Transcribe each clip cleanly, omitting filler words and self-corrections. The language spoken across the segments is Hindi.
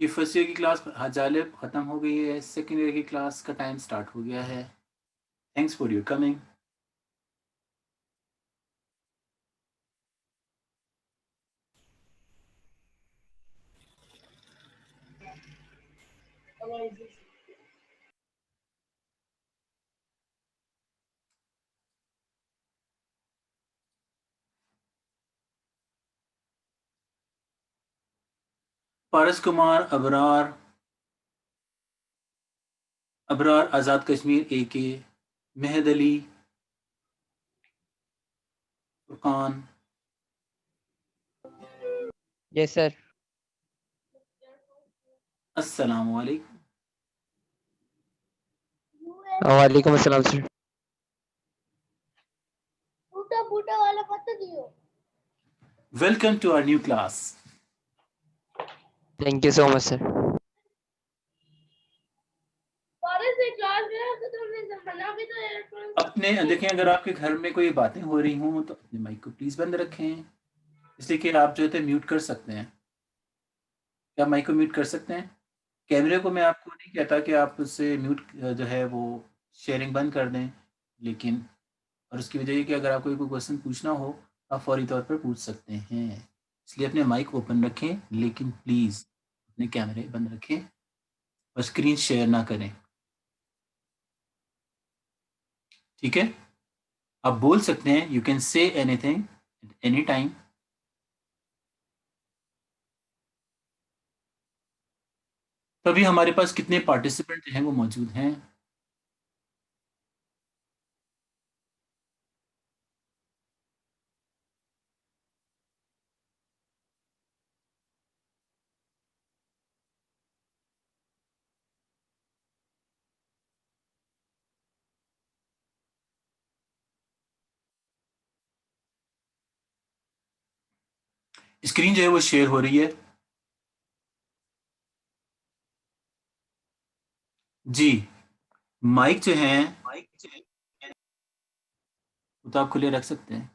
ये फर्स्ट ईयर की क्लास जालिब ख़त्म हो गई है, सेकेंड ईयर की क्लास का टाइम स्टार्ट हो गया है। Thanks for your coming. Paras Kumar, Abrar, Azad Kashmir AK, Mehad Ali, Furqan. Yes sir. अस्सलाम वालेकुम। वालेकुम अस्सलाम sir. Welcome to our new class. Thank you so much sir. अपने देखें, अगर आपके घर में कोई बातें हो रही हों तो अपने माइक को प्लीज़ बंद रखें, इसलिए कि आप जो है म्यूट कर सकते हैं। क्या माइक को म्यूट कर सकते हैं? कैमरे को मैं आपको नहीं कहता कि आप उससे म्यूट जो है वो शेयरिंग बंद कर दें, लेकिन और उसकी वजह ये कि अगर आपको कोई क्वेश्चन पूछना हो आप फौरी तौर पर पूछ सकते हैं। इसलिए अपने माइक ओपन रखें, लेकिन प्लीज़ अपने कैमरे बंद रखें और स्क्रीन शेयर ना करें। ठीक है? आप बोल सकते हैं, you can say anything at any time. तो अभी हमारे पास कितने पार्टिसिपेंट जो हैं वो मौजूद हैं? स्क्रीन जो है वो शेयर हो रही है। जी, माइक जो है वो तो आप खुले रख सकते हैं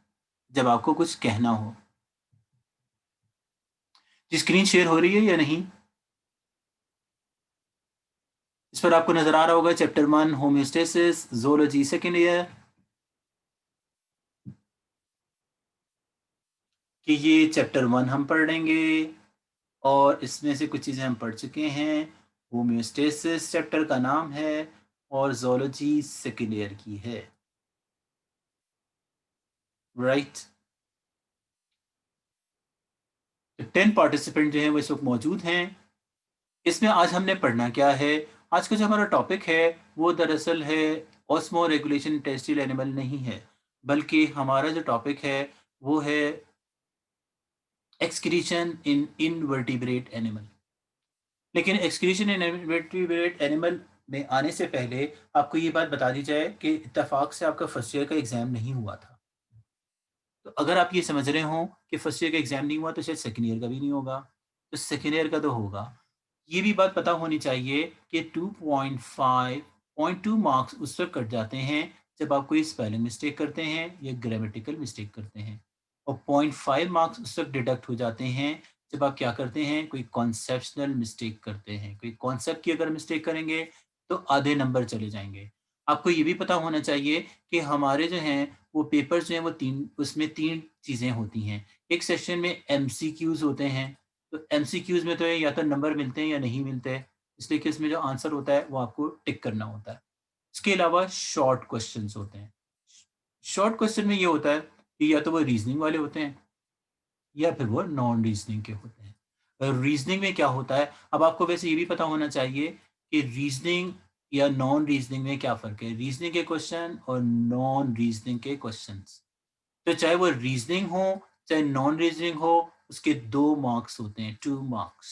जब आपको कुछ कहना हो। जी, स्क्रीन शेयर हो रही है या नहीं? इस पर आपको नजर आ रहा होगा chapter 1 homeostasis zoology second year, कि ये चैप्टर 1 हम पढ़ लेंगे और इसमें से कुछ चीज़ें हम पढ़ चुके हैं। होम्योस्टेसिस चैप्टर का नाम है और ज़ूलॉजी सेकेंड ईयर की है, राइट। 10 पार्टिसिपेंट जो हैं वो इस वक्त मौजूद हैं। इसमें आज हमने पढ़ना क्या है? आज का जो हमारा टॉपिक है वो दरअसल है ऑस्मो रेगुलेशन टेरेस्ट्रियल एनिमल नहीं है, बल्कि हमारा जो टॉपिक है वो है एक्सक्रीशन इन इनवर्टिब्रेट एनिमल। लेकिन एक्सक्रीशन इन इनवर्टिब्रेट एनिमल में आने से पहले आपको ये बात बता दी जाए कि इत्तेफाक से आपका फर्स्ट ईयर का एग्जाम नहीं हुआ था। तो अगर आप ये समझ रहे हो कि फर्स्ट ईयर का एग्जाम नहीं हुआ तो शायद सेकेंड ईयर का भी नहीं होगा, तो सेकेंड ईयर का तो होगा। ये भी बात पता होनी चाहिए कि 2.5 0.2 मार्क्स उस वक्त कट जाते हैं जब आप कोई स्पेलिंग मिस्टेक करते हैं या ग्रामेटिकल मिस्टेक करते हैं, और 0.5 मार्क्स उस वक्त डिडक्ट हो जाते हैं जब आप क्या करते हैं, कोई कॉन्सेप्शनल मिस्टेक करते हैं। कोई कॉन्सेप्ट की अगर मिस्टेक करेंगे तो आधे नंबर चले जाएंगे। आपको ये भी पता होना चाहिए कि हमारे जो हैं वो पेपर्स जो हैं वो उसमें तीन चीज़ें होती हैं। एक सेक्शन में MCQs होते हैं, तो MCQs में तो या तो नंबर मिलते हैं या नहीं मिलते हैं, इसलिए कि इसमें जो आंसर होता है वो आपको टिक करना होता है। इसके अलावा शॉर्ट क्वेश्चंस होते हैं। शॉर्ट क्वेश्चन में ये होता है कि या तो वो रीजनिंग वाले होते हैं या फिर वो नॉन रीजनिंग के होते हैं। रीजनिंग में क्या होता है, अब आपको वैसे ये भी पता होना चाहिए कि रीजनिंग या नॉन रीजनिंग में क्या फ़र्क है। रीजनिंग के क्वेश्चन और नॉन रीजनिंग के क्वेश्चंस, तो चाहे वो रीजनिंग हो चाहे नॉन रीजनिंग हो, उसके 2 मार्क्स होते हैं, 2 मार्क्स।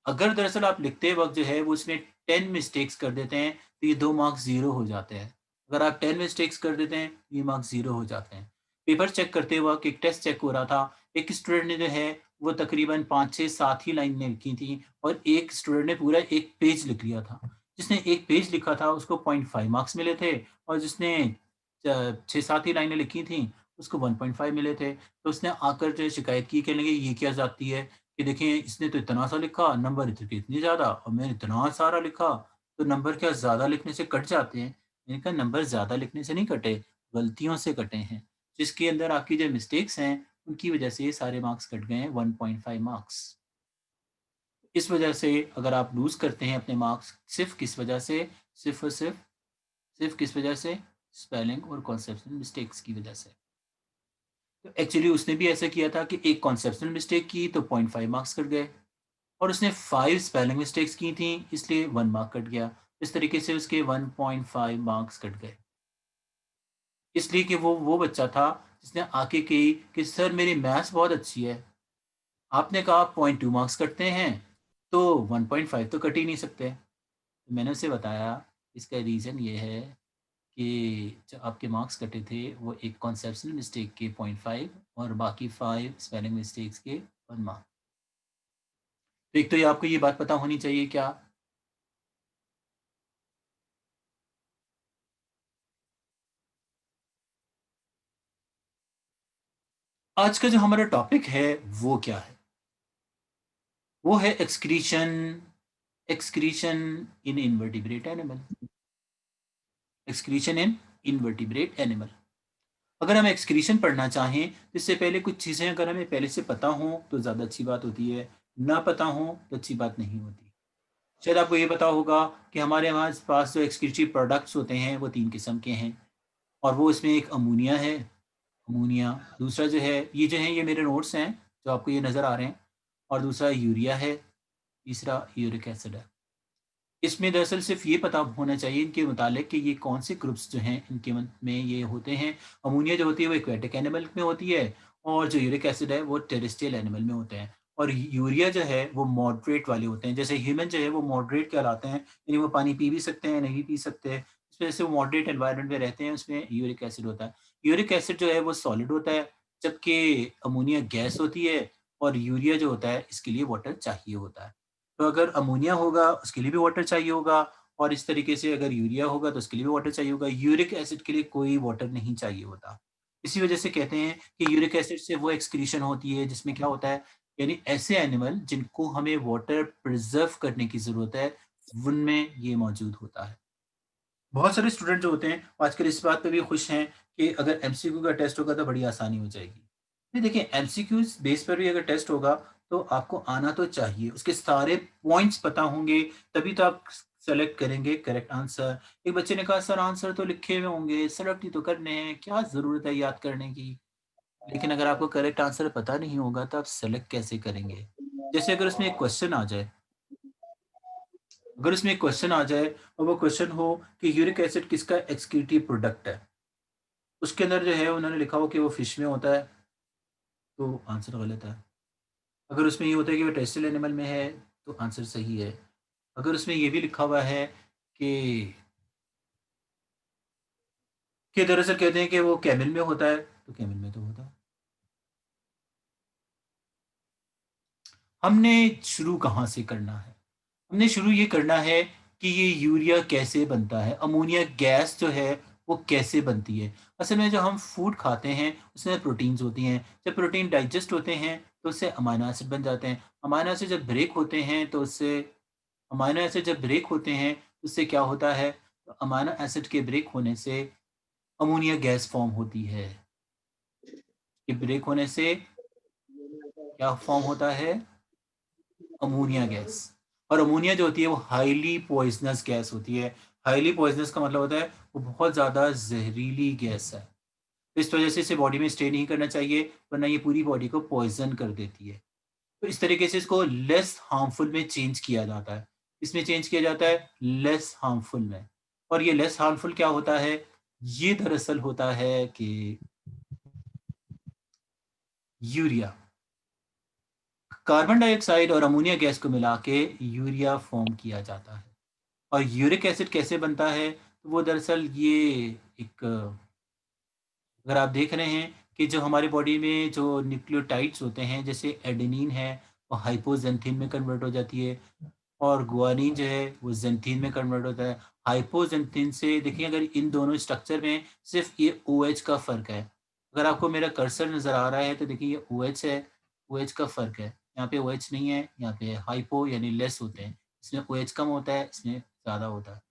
अगर दरअसल आप लिखते वक़्त जो है वो उसमें 10 मिस्टेक्स कर देते हैं, तो ये 2 मार्क्स ज़ीरो हो जाते हैं। अगर आप 10 मिस्टेक्स कर देते हैं, ये मार्क्स ज़ीरो हो जाते हैं। पेपर चेक करते वक़्त एक टेस्ट चेक हो रहा था, एक स्टूडेंट ने जो है वो तकरीबन 5, 6, 7 ही लाइनें लिखी थी और एक स्टूडेंट ने पूरा 1 पेज लिख लिया था। जिसने 1 पेज लिखा था उसको 0.5 मार्क्स मिले थे और जिसने 6-7 ही लाइनें लिखी थी उसको 1.5 मिले थे। तो उसने आकर जो है शिकायत की, कहने लगे ये क्या ज़्यादती है? कि देखें इसने तो इतना सा लिखा, नंबर इतने ज़्यादा और मैंने इतना सारा लिखा, तो नंबर क्या ज़्यादा लिखने से कट जाते हैं? मैंने कहा नंबर ज़्यादा लिखने से नहीं कटे, गलतियों से कटे हैं। जिसके अंदर आपकी जो मिस्टेक्स हैं, उनकी वजह से ये सारे मार्क्स कट गए हैं 1.5 मार्क्स। इस वजह से अगर आप लूज़ करते हैं अपने मार्क्स सिर्फ़ किस वजह से? सिर्फ़ और सिर्फ़ किस वजह से? स्पेलिंग और कॉन्सेप्शनल मिस्टेक्स की वजह से। तो एक्चुअली उसने भी ऐसा किया था कि एक कॉन्सेप्शनल मिस्टेक की तो 0.5 मार्क्स कट गए और उसने 5 स्पेलिंग मिस्टेक्स की थी इसलिए 1 मार्क कट गया। इस तरीके से उसके 1.5 मार्क्स कट गए। इसलिए कि वो बच्चा था जिसने आके कही कि सर मेरी मैथ्स बहुत अच्छी है। आपने कहा 0.2 मार्क्स कटते हैं, तो 1.5 तो कट ही नहीं सकते। तो मैंने उसे बताया इसका रीज़न ये है कि जो आपके मार्क्स कटे थे वो एक कॉन्सेप्शनल मिस्टेक के 0.5 और बाकी 5 स्पेलिंग मिस्टेक्स के 1 मार्क। तो एक तो ये आपको ये बात पता होनी चाहिए क्या? आज का जो हमारा टॉपिक है वो क्या है? वो है एक्सक्रीशन इन इनवर्टिब्रेट एनिमल। एक्सक्रीशन इन इनवर्टिब्रेट एनिमल। अगर हम एक्सक्रीशन पढ़ना चाहें, तो इससे पहले कुछ चीज़ें अगर हमें पहले से पता हों, तो ज़्यादा अच्छी बात होती है, ना पता हो, तो अच्छी बात नहीं होती। शायद आपको ये पता होगा कि हमारे हमारे पास जो एक्सक्रीटरी प्रोडक्ट्स होते हैं, वो 3 किस्म के हैं और वो इसमें एक अमोनिया है, अमोनिया, दूसरा जो है ये मेरे नोट्स हैं, जो आपको ये नज़र आ रहे हैं और दूसरा यूरिया है, तीसरा यूरिक एसिड है। इसमें दरअसल सिर्फ़ ये पता होना चाहिए इनके मुतालिक कि ये कौन से ग्रुप्स जो हैं इनके में ये होते हैं। अमोनिया जो होती है वो एक्वेटिक एनिमल में होती है और जो यूरिक एसिड है वो टेरेस्ट्रियल एनिमल में होते हैं। और यूरिया जो है वो मॉडरेट वाले होते हैं। जैसे ह्यूमन जो है वो मॉडरेट कहलाते हैं, यानी वो पानी पी भी सकते हैं, नहीं पी सकते। इस वजह से वो मॉडरेट एनवायरनमेंट में रहते हैं, उसमें यूरिक एसिड होता है। यूरिक एसिड जो है वो सॉलिड होता है, जबकि अमोनिया गैस होती है और यूरिया जो होता है इसके लिए वाटर चाहिए होता है। तो अगर अमोनिया होगा उसके लिए भी वाटर चाहिए होगा और इस तरीके से अगर यूरिया होगा तो उसके लिए भी वाटर चाहिए होगा। यूरिक एसिड के लिए कोई वाटर नहीं चाहिए होता। इसी वजह से कहते हैं कि यूरिक एसिड से वो एक्सक्रीशन होती है जिसमें क्या होता है, यानी ऐसे एनिमल जिनको हमें वाटर प्रिज़र्व करने की ज़रूरत है, उनमें ये मौजूद होता है। बहुत सारे स्टूडेंट जो होते हैं आजकल इस बात पे भी खुश हैं कि अगर एमसीक्यू का टेस्ट होगा तो बड़ी आसानी हो जाएगी। नहीं देखिए एमसीक्यूज़ बेस पर भी अगर टेस्ट होगा तो आपको आना तो चाहिए। उसके सारे पॉइंट्स पता होंगे तभी तो आप सेलेक्ट करेंगे करेक्ट आंसर। एक बच्चे ने कहा सर आंसर तो लिखे हुए होंगे, सेलेक्ट ही तो करने हैं, क्या ज़रूरत है याद करने की? लेकिन अगर आपको करेक्ट आंसर पता नहीं होगा तो आप सेलेक्ट कैसे करेंगे? जैसे अगर उसमें एक क्वेश्चन आ जाए, अगर उसमें एक क्वेश्चन आ जाए और वो क्वेश्चन हो कि यूरिक एसिड किसका एक्सक्रीटिव प्रोडक्ट है? उसके अंदर जो है उन्होंने लिखा हो कि वो फिश में होता है, तो आंसर गलत है। अगर उसमें ये होता है कि वो टेरेस्ट्रियल एनिमल में है, तो आंसर सही है। अगर उसमें ये भी लिखा हुआ है कि दरअसल कहते हैं कि वो कैमल में होता है, तो कैमल में तो होता है। हमने शुरू कहाँ से करना है? हमने शुरू ये करना है कि ये यूरिया कैसे बनता है, अमोनिया गैस जो है वो कैसे बनती है। असल में जो हम फूड खाते हैं उसमें प्रोटीन्स होती हैं, जब प्रोटीन डाइजेस्ट होते हैं तो उससे अमाइनो एसिड बन जाते हैं, अमाइनो एसिड जब ब्रेक होते हैं तो उससे अमाइनो एसिड जब ब्रेक होते हैं तो उससे क्या होता है, तो अमाइनो एसिड के ब्रेक होने से अमोनिया गैस फॉर्म होती है। ये ब्रेक होने से क्या फॉर्म होता है, अमोनिया गैस। और अमोनिया जो होती है वो हाईली पॉइज़नस गैस होती है। हाईली पॉइज़नस का मतलब होता है वो बहुत ज़्यादा ज़हरीली गैस है। इस वज़ह से इसे बॉडी में स्टे नहीं करना चाहिए, वरना ये पूरी बॉडी को पॉइज़न कर देती है। तो इस तरीके से इसको लेस हार्मफुल में चेंज किया जाता है। इसमें चेंज किया जाता है लेस हार्मफुल में। और ये लेस हार्मफुल क्या होता है? ये दरअसल होता है कि यूरिया। कार्बन डाइऑक्साइड और अमोनिया गैस को मिला के यूरिया फ़ॉर्म किया जाता है। और यूरिक एसिड कैसे बनता है? तो वो दरअसल ये एक अगर आप देख रहे हैं कि जो हमारी बॉडी में जो न्यूक्लियोटाइड्स होते हैं, जैसे एडेनिन है, वो हाइपोज़ैंथीन में कन्वर्ट हो जाती है और गुआनिन जो है, वो ज़ैंथीन में कन्वर्ट होता है। हाइपोज़ैंथीन से देखिए अगर इन दोनों स्ट्रक्चर में सिर्फ़ ये ओएच का फ़र्क है। अगर आपको मेरा कर्सर नज़र आ रहा है, तो देखिए ये ओएच है, ओएच का फ़र्क है। यहाँ पे OH नहीं है, यहाँ पे हाइपो यानी लेस होते हैं, इसमें OH कम होता है, इसमें ज़्यादा होता है।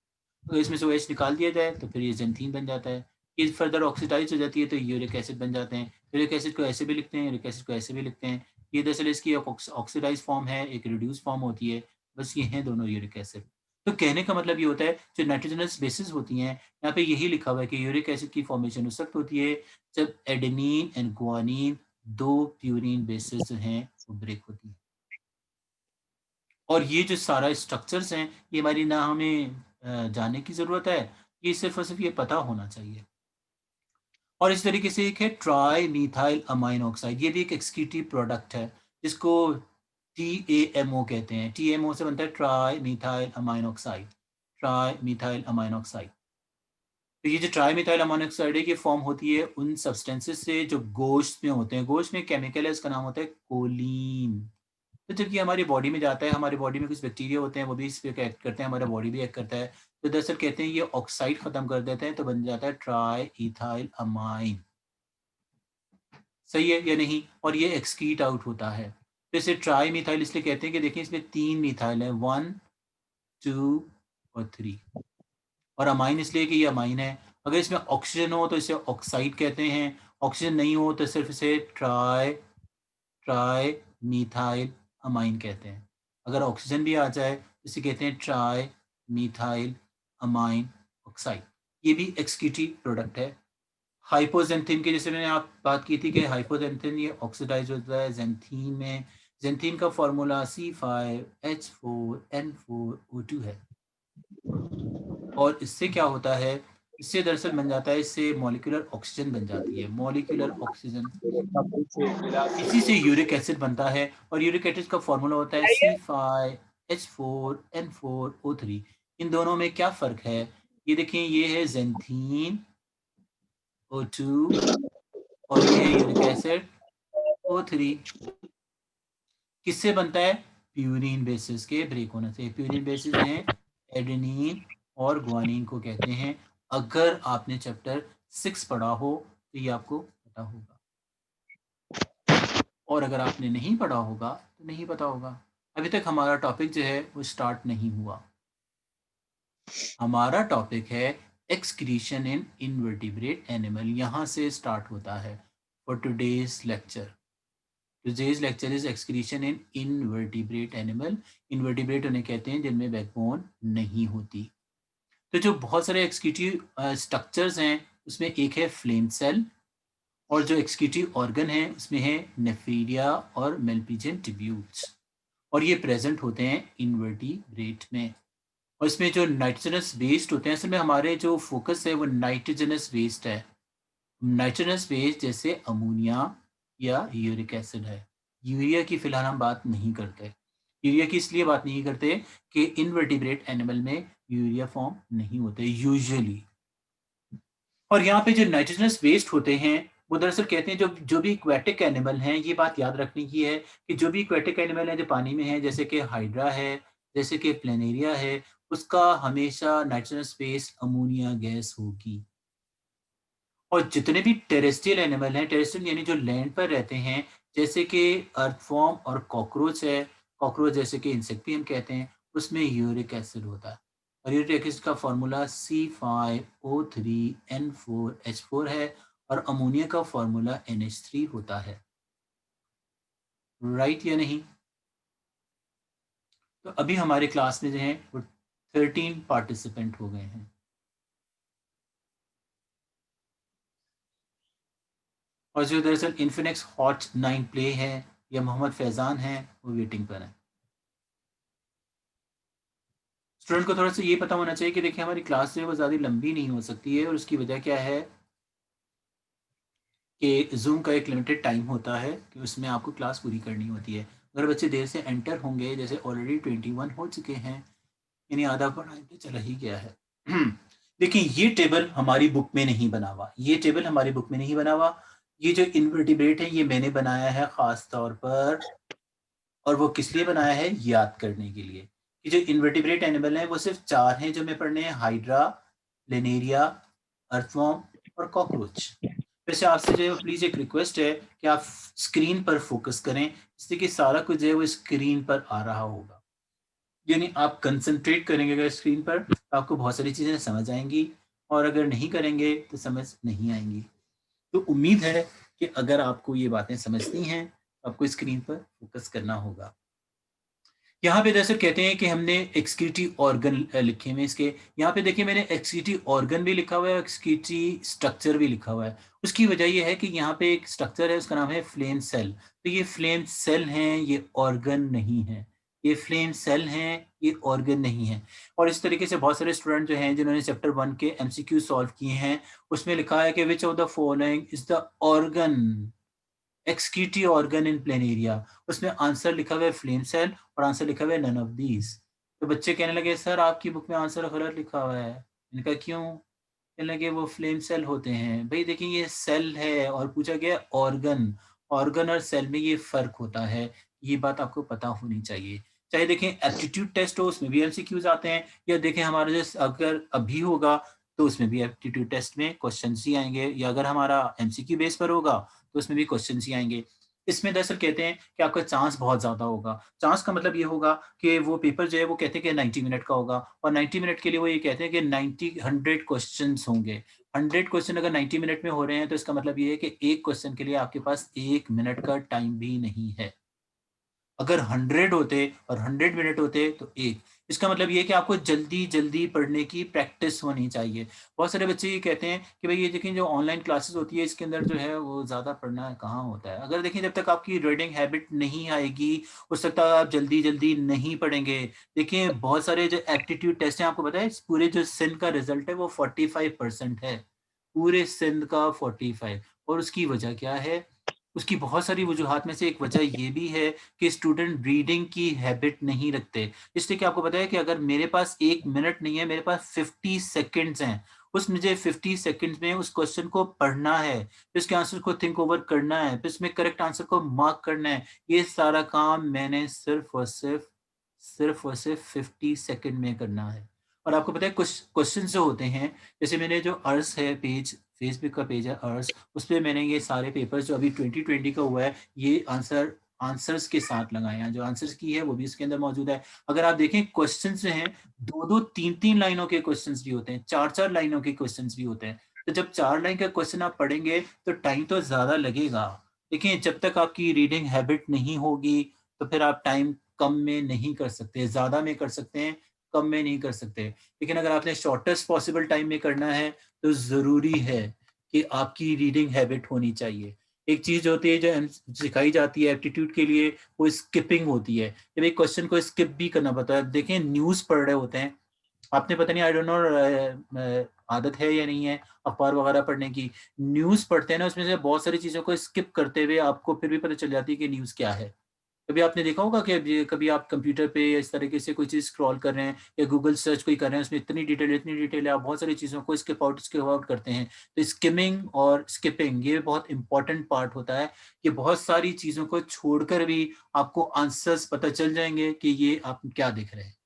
तो इसमें से OH निकाल दिया जाए तो फिर ये ज़ैंथीन बन जाता है। ये फर्दर ऑक्सीडाइज़ हो जाती है तो यूरिक एसिड बन जाते हैं। यूरिक एसिड को ऐसे भी लिखते हैं, यूरिक एसिड को ऐसे भी लिखते हैं। ये दरअसल इसकी एक ऑक्सीडाइज़ फॉर्म है, एक रिड्यूस फॉर्म होती है, बस ये हैं दोनों यूरिक एसिड। तो कहने का मतलब ये होता है जो नाइट्रोजनस बेसेस होती हैं, यहाँ पे यही लिखा हुआ है कि यूरिक एसिड की फॉर्मेशन उस वक़्त होती है जब adenine and guanine 2 purine bases जो हैं वो ब्रेक होती हैं। और ये जो सारा स्ट्रक्चर्स हैं, ये हमारी ना हमें जानने की ज़रूरत है, ये सिर्फ़ और सिर्फ़ ये पता होना चाहिए। और इस तरीके से एक है ट्राई मीथाइल अमाइन ऑक्साइड, ये भी एक एक्सक्रीटिव प्रोडक्ट है, जिसको TAMO कहते हैं। TMO से बनता है try methyl amine oxide, try methyl amine oxide. तो ये जो ट्राई मीथाइल अमाइन ऑक्साइड है, ये फ़ॉर्म होती है उन सब्सटेंसेस से जो गोश्त में होते हैं। गोश्त में केमिकल है, इसका नाम होता है कोलीन। तो जब ये हमारी बॉडी में जाता है, हमारी बॉडी में कुछ बैक्टीरिया होते हैं, वो भी इस पे एक्ट करते हैं, हमारा बॉडी भी एक्ट करता है। तो दरअसल कहते हैं ये ऑक्साइड खत्म कर देते हैं, तो बन जाता है ट्राई इथाइल अमाइन। सही है या नहीं? और ये एक्सक्रीट आउट होता है। तो इसे ट्राई मिथाइल इसलिए कहते हैं कि देखिए इसमें 3 मिथाइल है, 1, 2 और 3। और अमाइन इसलिए कि ये अमाइन है। अगर इसमें ऑक्सीजन हो तो इसे ऑक्साइड कहते हैं, ऑक्सीजन नहीं हो तो सिर्फ इसे ट्राई ट्राई मिथाइल अमाइन कहते हैं। अगर ऑक्सीजन भी आ जाए तो इसे कहते हैं ट्राई मिथाइल अमाइन ऑक्साइड। ये भी एक्सक्रीटिव प्रोडक्ट है। हाइपोजेंथीन की जैसे मैंने आप बात की थी कि हाइपोजेंथीन ये ऑक्सीडाइज होता है ज़ैंथीन में। ज़ैंथीन का फॉर्मूला C5H4N4O2 है। और इससे क्या होता है, इससे दरअसल बन जाता है, इससे मॉलिक्यूलर ऑक्सीजन बन जाती है, मॉलिक्यूलर ऑक्सीजन। इसी से यूरिक एसिड बनता है और यूरिक एसिड का फॉर्मूला होता है C5H4N4O3। इन दोनों में क्या फ़र्क है? ये देखें, ये है ज़ैंथीन O2 और ये है यूरिक एसिड O3। किससे बनता है? प्यूरीन बेसिस के ब्रेक होने से। प्यूरीन बेसिस हैं एडेनिन और गुआनिन को कहते हैं। अगर आपने चैप्टर 6 पढ़ा हो तो ये आपको पता होगा, और अगर आपने नहीं पढ़ा होगा तो नहीं पता होगा। अभी तक हमारा टॉपिक जो है वो स्टार्ट नहीं हुआ। हमारा टॉपिक है एक्सक्रीशन इन इनवर्टिब्रेट एनिमल, यहाँ से स्टार्ट होता है for today's lecture. Today's lecture is excretion in invertebrate animal। Invertebrate उन्हें कहते हैं जिनमें बैकबोन नहीं होती। तो जो बहुत सारे एक्सक्रीटिव स्ट्रक्चर्स हैं उसमें एक है फ्लेम सेल, और जो एक्सक्रीटिव ऑर्गन है उसमें है नेफ्रीडिया और मेल्पिजियन ट्यूब्यूल्स, और ये प्रेजेंट होते हैं इनवर्टिब्रेट में। और इसमें जो नाइट्रोजनस वेस्ट होते हैं, असल में हमारे जो फोकस है वो नाइट्रोजनस वेस्ट है। नाइट्रोजनस वेस्ट जैसे अमोनिया या यूरिक एसिड है। यूरिया की फिलहाल हम बात नहीं करते। यूरिया की इसलिए बात नहीं करते कि इनवर्टिब्रेट एनिमल में यूरिया फॉर्म नहीं होते यूजुअली। और यहाँ पे जो नाइट्रोजनस वेस्ट होते हैं वो दरअसल कहते हैं जो जो भी एक्वेटिक एनिमल हैं, ये बात याद रखने की है कि जो भी एक्वेटिक एनिमल है जो पानी में है, जैसे कि हाइड्रा है, जैसे कि प्लेनेरिया है, उसका हमेशा नाइट्रोजनस वेस्ट अमोनिया गैस होगी। और जितने भी टेरेस्ट्रियल एनिमल हैं, टेरेस्ट्रियल यानी जो लैंड पर रहते हैं, जैसे कि अर्थवॉर्म और कॉकरोच है, कॉकरोच जैसे कि इंसेक्ट भी हम कहते हैं, उसमें यूरिक एसिड होता है। और यूरिक एसिड का फॉर्मूला C5O3N4H4 है, और अमोनिया का फॉर्मूला NH3 होता है। राइट या नहीं? तो अभी हमारे क्लास में जो है वो 13 पार्टिसिपेंट हो गए हैं। और जो दरअसल इन्फिनिक्स हॉट 9 प्ले है या मोहम्मद फैज़ान है, वो वेटिंग पर है। स्टूडेंट को थोड़ा-सा ये पता होना चाहिए कि देखिए हमारी क्लास जो है वो ज़्यादा लंबी नहीं हो सकती है, और उसकी वजह क्या है कि ज़ूम का एक लिमिटेड टाइम होता है कि उसमें आपको क्लास पूरी करनी होती है। अगर बच्चे देर से एंटर होंगे, जैसे ऑलरेडी 21 हो चुके हैं, यानी आधा पढ़ाई पे चला ही गया है। देखिए ये टेबल हमारी बुक में नहीं बना हुआ, ये टेबल हमारी बुक में नहीं बना हुआ। ये जो इनवर्टिब्रेट है ये मैंने बनाया है ख़ास तौर पर, और वो किस लिए बनाया है? याद करने के लिए। कि जो इनवर्टिब्रेट एनिमल हैं वो सिर्फ़ 4 हैं जो हमें पढ़ने हैं, हाइड्रा, प्लेनेरिया, अर्थवॉर्म और कॉकरोच। वैसे आपसे जो है प्लीज़ एक रिक्वेस्ट है कि आप स्क्रीन पर फ़ोकस करें, जिससे कि सारा कुछ जो है वो स्क्रीन पर आ रहा होगा। यानी आप कंसंट्रेट करेंगे अगर स्क्रीन पर, तो आपको बहुत सारी चीज़ें समझ आएँगी और अगर नहीं करेंगे, तो समझ नहीं आएँगी। तो उम्मीद है कि अगर आपको ये बातें समझनी हैं, तो आपको स्क्रीन पर फ़ोकस करना होगा। यहाँ पे दरअसल कहते हैं कि हमने एक्सक्रीटरी ऑर्गन लिखे हुए हैं इसके। यहाँ पे देखिए मैंने एक्सक्रीटरी ऑर्गन भी लिखा हुआ है और एक्सक्रीटरी स्ट्रक्चर भी लिखा हुआ है। उसकी वजह ये है कि यहाँ पे एक स्ट्रक्चर है, उसका नाम है फ्लेम सेल। तो ये फ्लेम सेल हैं, ये ऑर्गन नहीं है। ये फ्लेम सेल हैं, ये ऑर्गन नहीं है। और इस तरीके से बहुत सारे स्टूडेंट जो हैं जिन्होंने चैप्टर 1 के एमसीक्यू सॉल्व किए हैं, उसमें लिखा है कि which of the following is the organ excretory organ in planaria. उसमें आंसर लिखा हुआ है फ्लेम सेल और आंसर लिखा हुआ है नन ऑफ दीज। तो बच्चे कहने लगे सर आपकी बुक में आंसर गलत लिखा हुआ है। मैंने कहा क्यों? कहने लगे वो फ्लेम सेल होते हैं। भाई देखिए ये सेल है और पूछा गया ऑर्गन। ऑर्गन और सेल में ये फर्क होता है। ये बात आपको पता होनी चाहिए। चाहे देखें एप्टीट्यूड टेस्ट हो उसमें भी एमसीक्यूज आते हैं, या देखें हमारा जो अगर अभी होगा तो उसमें भी एप्टीट्यूड टेस्ट में क्वेश्चन ही आएंगे, या अगर हमारा एमसीक्यू बेस पर होगा तो उसमें भी क्वेश्चन ही आएंगे। इसमें दरअसल कहते हैं कि आपका चांस बहुत ज़्यादा होगा। चांस का मतलब ये होगा कि वो पेपर जो है वो कहते हैं कि 90 मिनट का होगा और 90 मिनट के लिए वो ये कहते हैं कि 90 100 क्वेश्चंस होंगे। 100 क्वेश्चन अगर 90 मिनट में हो रहे हैं तो इसका मतलब ये है कि एक क्वेश्चन के लिए आपके पास 1 मिनट का टाइम भी नहीं है। अगर 100 होते और 100 मिनट होते तो 1। इसका मतलब ये है कि आपको जल्दी-जल्दी पढ़ने की प्रैक्टिस होनी चाहिए। बहुत सारे बच्चे ये कहते हैं कि भई ये देखिए जो ऑनलाइन क्लासेस होती है इसके अंदर जो है वो ज़्यादा पढ़ना कहाँ होता है। अगर देखिए जब तक आपकी रीडिंग हैबिट नहीं आएगी, उस तक आप जल्दी-जल्दी नहीं पढ़ेंगे। देखिए बहुत सारे जो एप्टीट्यूड टेस्ट हैं आपको पता है इस पूरे जो सिंध का रिज़ल्ट है वो 45% है। पूरे सिंध का 45। और उसकी वजह क्या है? उसकी बहुत सारी वजूहात में से एक वजह ये भी है कि स्टूडेंट रीडिंग की हैबिट नहीं रखते। इसलिए कि आपको पता है कि अगर मेरे पास 1 मिनट नहीं है, मेरे पास 50 सेकंड्स हैं। उस मुझे 50 सेकंड्स में उस क्वेश्चन को पढ़ना है, फिर उसके आंसर को थिंक ओवर करना है, फिर उसमें करेक्ट आंसर को मार्क करना है। ये सारा काम मैंने सिर्फ़ और सिर्फ़ 50 सेकंड में करना है। और आपको पता है कुछ क्वेश्चन्स जो होते हैं, जैसे मैंने जो अर्स है पेज, फेसबुक का पेज है अर्स, उसपे मैंने ये सारे पेपर्स जो अभी 2020 का हुआ है, ये आंसर्स के साथ लगाए हैं। जो आंसर्स की है वो भी इसके अंदर मौजूद है। अगर आप देखें क्वेश्चन्स जो हैं 2-2 3-3 लाइनों के क्वेश्चन्स भी होते हैं, 4-4 लाइनों के क्वेश्चन्स भी होते हैं। तो जब 4 लाइन का क्वेश्चन आप पढ़ेंगे तो टाइम तो ज़्यादा लगेगा। देखिए जब तक आपकी रीडिंग हैबिट नहीं होगी, तो फिर आप टाइम कम में नहीं कर सकते, ज़्यादा में कर सकते हैं, कम में नहीं कर सकते। लेकिन अगर आपने शॉर्टेस्ट पॉसिबल टाइम में करना है, तो ज़रूरी है कि आपकी रीडिंग हैबिट होनी चाहिए। एक चीज़ होती है जो सिखाई जाती है एप्टीट्यूड के लिए, वो स्किपिंग होती है। जब एक क्वेश्चन को स्किप भी करना पड़ता है। देखें न्यूज़ पढ़ रहे होते हैं, आपने पता नहीं आई डोंट नो आदत है या नहीं है अखबार वगैरह पढ़ने की। न्यूज़ पढ़ते हैं ना उसमें से बहुत सारी चीज़ों को स्किप करते हुए आपको फिर भी पता चल जाती है कि न्यूज़ क्या है। कभी आपने देखा होगा कि कभी आप कंप्यूटर पे या इस तरीके से कोई चीज़ स्क्रॉल कर रहे हैं या गूगल सर्च कोई कर रहे हैं, उसमें इतनी डिटेल है, आप बहुत सारी चीज़ों को स्किप आउट करते हैं। तो स्किमिंग और स्किपिंग ये बहुत इम्पोर्टेंट पार्ट होता है कि बहुत सारी चीज़ों को छोड़कर भी आपको आंसर्स पता चल जाएँगे कि ये आप क्या देख रहे हैं।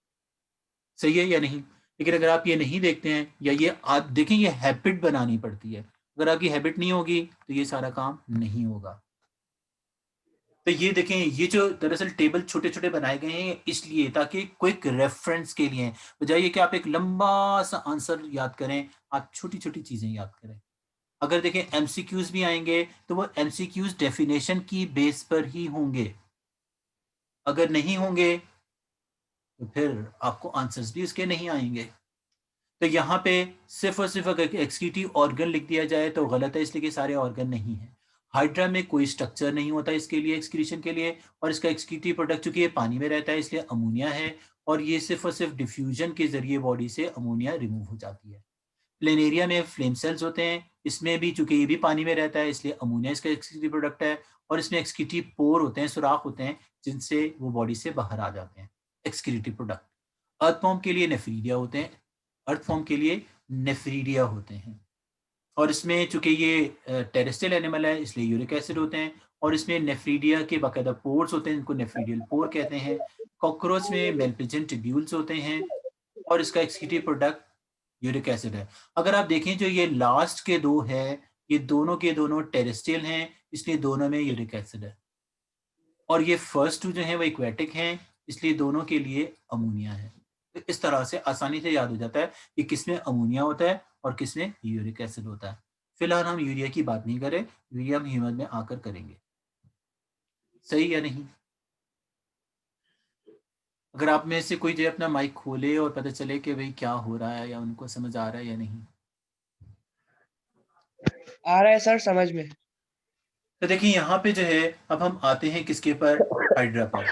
सही है या नहीं? लेकिन अगर आप ये नहीं देखते हैं या ये आप देखें ये हैबिट बनानी पड़ती है। अगर आपकी हैबिट नहीं होगी, तो ये सारा काम नहीं होगा। तो ये देखें, ये जो दरअसल टेबल छोटे-छोटे बनाए गए हैं इसलिए ताकि क्विक रेफ़रेंस के लिए, बजाय ये कि आप एक लंबा-सा आंसर याद करें, आप छोटी-छोटी चीज़ें याद करें। अगर देखें एमसीक्यूज़ भी आएँगे, तो वो एमसीक्यूज़ डेफ़िनेशन की बेस पर ही होंगे। अगर नहीं होंगे, तो फिर आपको आंसर्स भी उसके नहीं आएँगे। तो यहाँ पे सिर्फ़ और सिर्फ़ अगर एक्सक्रीटिव ऑर्गन लिख दिया जाए तो गलत है, इसलिए कि सारे ऑर्गन नहीं हैं। हाइड्रा में कोई स्ट्रक्चर नहीं होता इसके लिए एक्सक्रीशन के लिए, और इसका एक्सक्रीटिव प्रोडक्ट चूँकि ये पानी में रहता है इसलिए अमोनिया है, और ये सिर्फ़ और सिर्फ़ डिफ्यूज़न के ज़रिए बॉडी से अमोनिया रिमूव हो जाती है। प्लेनेरिया में फ्लेम सेल्स होते हैं, इसमें भी चूँकि ये भी पानी में रहता है इसलिए अमोनिया इसका एक्सक्रीटिव प्रोडक्ट है, और इसमें एक्सक्रीटिव पोर होते हैं, सुराख होते हैं, जिनसे वो बॉडी से बाहर आ जाते हैं, एक्सक्रीटिव प्रोडक्ट। अर्थ फॉर्म के लिए नेफ्रीडिया होते हैं, अर्थ फॉर्म के लिए नेफ्रीडिया होते हैं। और इसमें चूँकि ये टेरेस्ट्रियल एनिमल है इसलिए यूरिक एसिड होते हैं, और इसमें नेफ्रीडिया के बाकायदा पोर्स होते हैं, इनको नेफ्रीडियल पोर कहते हैं। कॉकरोच में मेलपिजन ट्यूब्यूल्स होते हैं, और इसका एक्सक्रीटिव प्रोडक्ट यूरिक एसिड है। अगर आप देखें जो ये लास्ट के 2 हैं, ये दोनों के दोनों टेरेस्ट्रियल हैं, इसलिए दोनों में यूरिक एसिड है। और ये फर्स्ट टू जो हैं वो एक्वेटिक हैं, इसलिए दोनों के लिए अमोनिया है। तो इस तरह से आसानी से याद हो जाता है कि किसमें अमोनिया होता है और किसमें यूरिक एसिड होता है। फिलहाल हम यूरिया की बात नहीं करें, यूरिया हम ह्यूमन में आकर करेंगे। सही या नहीं? अगर आप में से कोई जो है अपना माइक खोले और पता चले कि भाई क्या हो रहा है या उनको समझ आ रहा है या नहीं। आ रहा है सर समझ में। तो देखिए यहाँ पे जो है अब हम आते हैं किसके पर, हाइड्रा पर।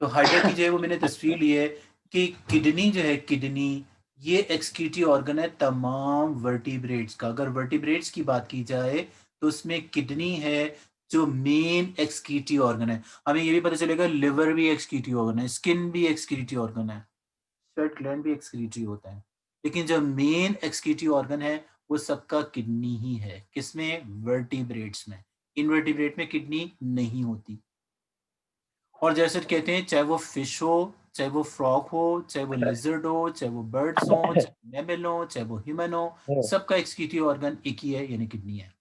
तो हाइड्रा की जो है वो मैंने तस्वीर ली है कि किडनी जो है, किडनी ये एक्सक्रीटरी ऑर्गन है तमाम वर्टिब्रेट्स का। अगर वर्टिब्रेट्स की बात की जाए तो उसमें किडनी है जो मेन एक्सक्रीटरी ऑर्गन है। हमें ये भी पता चलेगा लिवर भी एक्सक्रीटरी ऑर्गन है, स्किन भी एक्सक्रीटरी ऑर्गन है, स्वेट ग्लैंड भी एक्सक्रीटरी होता है। लेकिन जो मेन एक्सक्रीटरी ऑर्गन है वो सबका किडनी ही है। किसमें? वर्टिब्रेट्स में। इनवर्टिब्रेट में किडनी नहीं होती। और जैसे कहते हैं चाहे वो फिश हो, चाहे वो फ्रॉग हो, चाहे वो लिजर्ड हो, चाहे वो बर्ड्स हो, चाहे मैमल हो, चाहे वो ह्यूमन हो, सबका एक्सक्रीटरी ऑर्गन एक ही है, यानी किडनी है।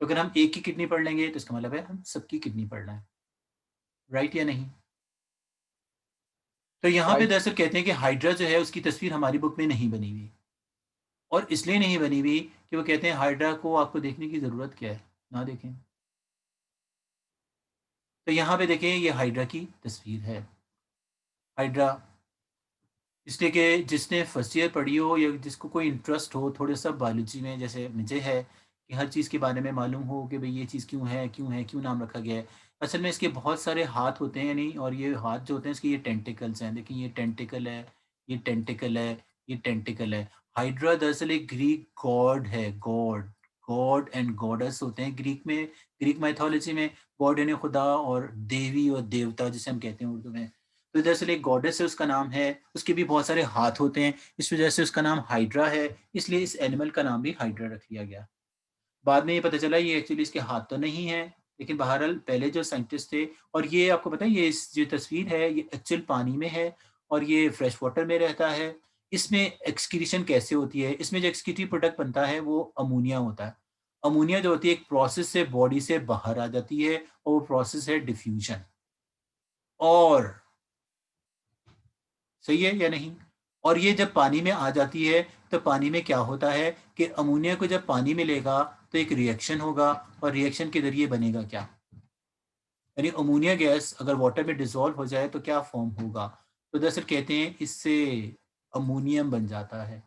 तो अगर हम एक की किडनी पढ़ लेंगे तो इसका मतलब है हम सबकी किडनी पढ़ना है। राइट या नहीं? तो यहाँ पे राइट। दरअसल कहते हैं कि हाइड्रा जो है उसकी तस्वीर हमारी बुक में नहीं बनी हुई। और इसलिए नहीं बनी हुई कि वो कहते हैं हाइड्रा को आपको देखने की ज़रूरत क्या है, ना देखें। तो यहाँ पे देखें ये हाइड्रा की तस्वीर है। हाइड्रा इसलिए कि जिसने फर्स्ट ईयर पढ़ी हो या जिसको कोई इंटरेस्ट हो थोड़ा सा बायोलॉजी में, जैसे मुझे है कि हर चीज़ के बारे में मालूम हो कि भाई ये चीज़ क्यों नाम रखा गया है। असल में इसके बहुत सारे हाथ होते हैं नहीं, और ये हाथ जो होते हैं इसके ये टेंटिकल्स हैं। देखिए ये टेंटिकल है, ये टेंटिकल है, ये टेंटिकल है। हाइड्रा दरअसल एक ग्रीक गॉड है, गॉड। गॉड एंड गॉडेस होते हैं ग्रीक में, ग्रीक माइथोलॉजी में। गॉड यानी खुदा और देवी और देवता जिसे हम कहते हैं उर्दू में। तो दरअसल एक गॉडेस है, उसका नाम है, उसके भी बहुत सारे हाथ होते हैं, इस वजह से उसका नाम हाइड्रा है, इसलिए इस एनिमल का नाम भी हाइड्रा रख लिया गया। बाद में ये पता चला ये एक्चुअली इसके हाथ तो नहीं है, लेकिन बहरहाल पहले जो साइंटिस्ट थे, और ये आपको पता है ये इस जो तस्वीर है ये एक्चुअल पानी में है और ये फ्रेश वाटर में रहता है। इसमें एक्सक्रीशन कैसे होती है? इसमें जो एक्सक्रीटरी प्रोडक्ट बनता है वो अमोनिया होता है। अमोनिया जो होती है एक प्रोसेस से बॉडी से बाहर आ जाती है और वो प्रोसेस है डिफ्यूजन। और सही है या नहीं? और ये जब पानी में आ जाती है तो पानी में क्या होता है कि अमोनिया को जब पानी मिलेगा तो एक रिएक्शन होगा, और रिएक्शन के ज़रिए बनेगा क्या? यानी अमोनिया गैस अगर वाटर में डिसॉल्व हो जाए तो क्या फॉर्म होगा? तो दरअसल कहते हैं इससे अमोनियम बन जाता है,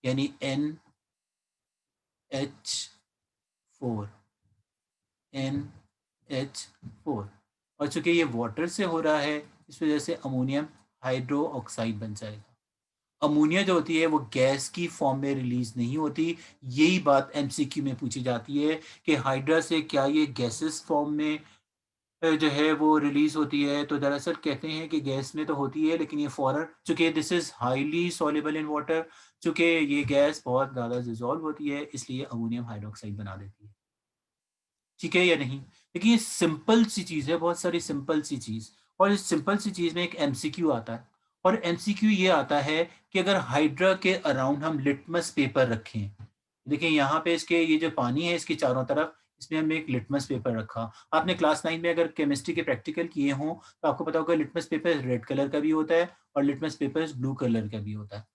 यानी NH4, NH4। और चूँकि ये वाटर से हो रहा है इस वज़ह से अमोनियम हाइड्रो ऑक्साइड बन जाएगा। अमोनिया जो होती है वो गैस की फॉर्म में रिलीज नहीं होती। यही बात एमसीक्यू में पूछी जाती है कि हाइड्रा से क्या ये गैसेस फॉर्म में जो है वो रिलीज होती है? तो दरअसल कहते हैं कि गैस में तो होती है, लेकिन ये फौरन, चूंकि this is highly soluble in water, चूंकि ये गैस बहुत ज़्यादा डिजॉल्व होती है, इसलिए अमोनियम हाइड्रोक्साइड बना देती है। ठीक है या नहीं? देखिए ये सिंपल सी चीज़ है, बहुत सारी सिंपल सी चीज़। और इस सिंपल सी चीज़ में एक एमसीक्यू आता है, और एमसीक्यू ये आता है कि अगर हाइड्रा के अराउंड हम लिटमस पेपर रखें, देखिए यहाँ पे इसके ये जो पानी है इसके चारों तरफ, इसमें हमने एक लिटमस पेपर रखा। आपने क्लास 9 में अगर केमिस्ट्री के प्रैक्टिकल किए हों तो आपको पता होगा लिटमस पेपर रेड कलर का भी होता है और लिटमस पेपर ब्लू कलर का भी होता है।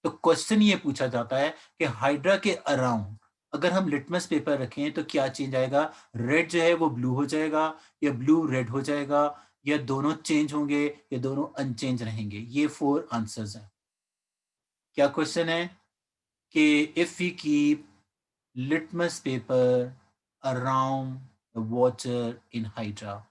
तो क्वेश्चन ये पूछा जाता है कि हाइड्रा के अराउंड अगर हम लिटमस पेपर रखें तो क्या चेंज आएगा? रेड जो है वो ब्लू हो जाएगा, या ब्लू रेड हो जाएगा, या दोनों चेंज होंगे, या दोनों अनचेंज रहेंगे? ये 4 आंसर्स हैं। क्या क्वेश्चन है कि if we keep litmus paper around the water in Hydra,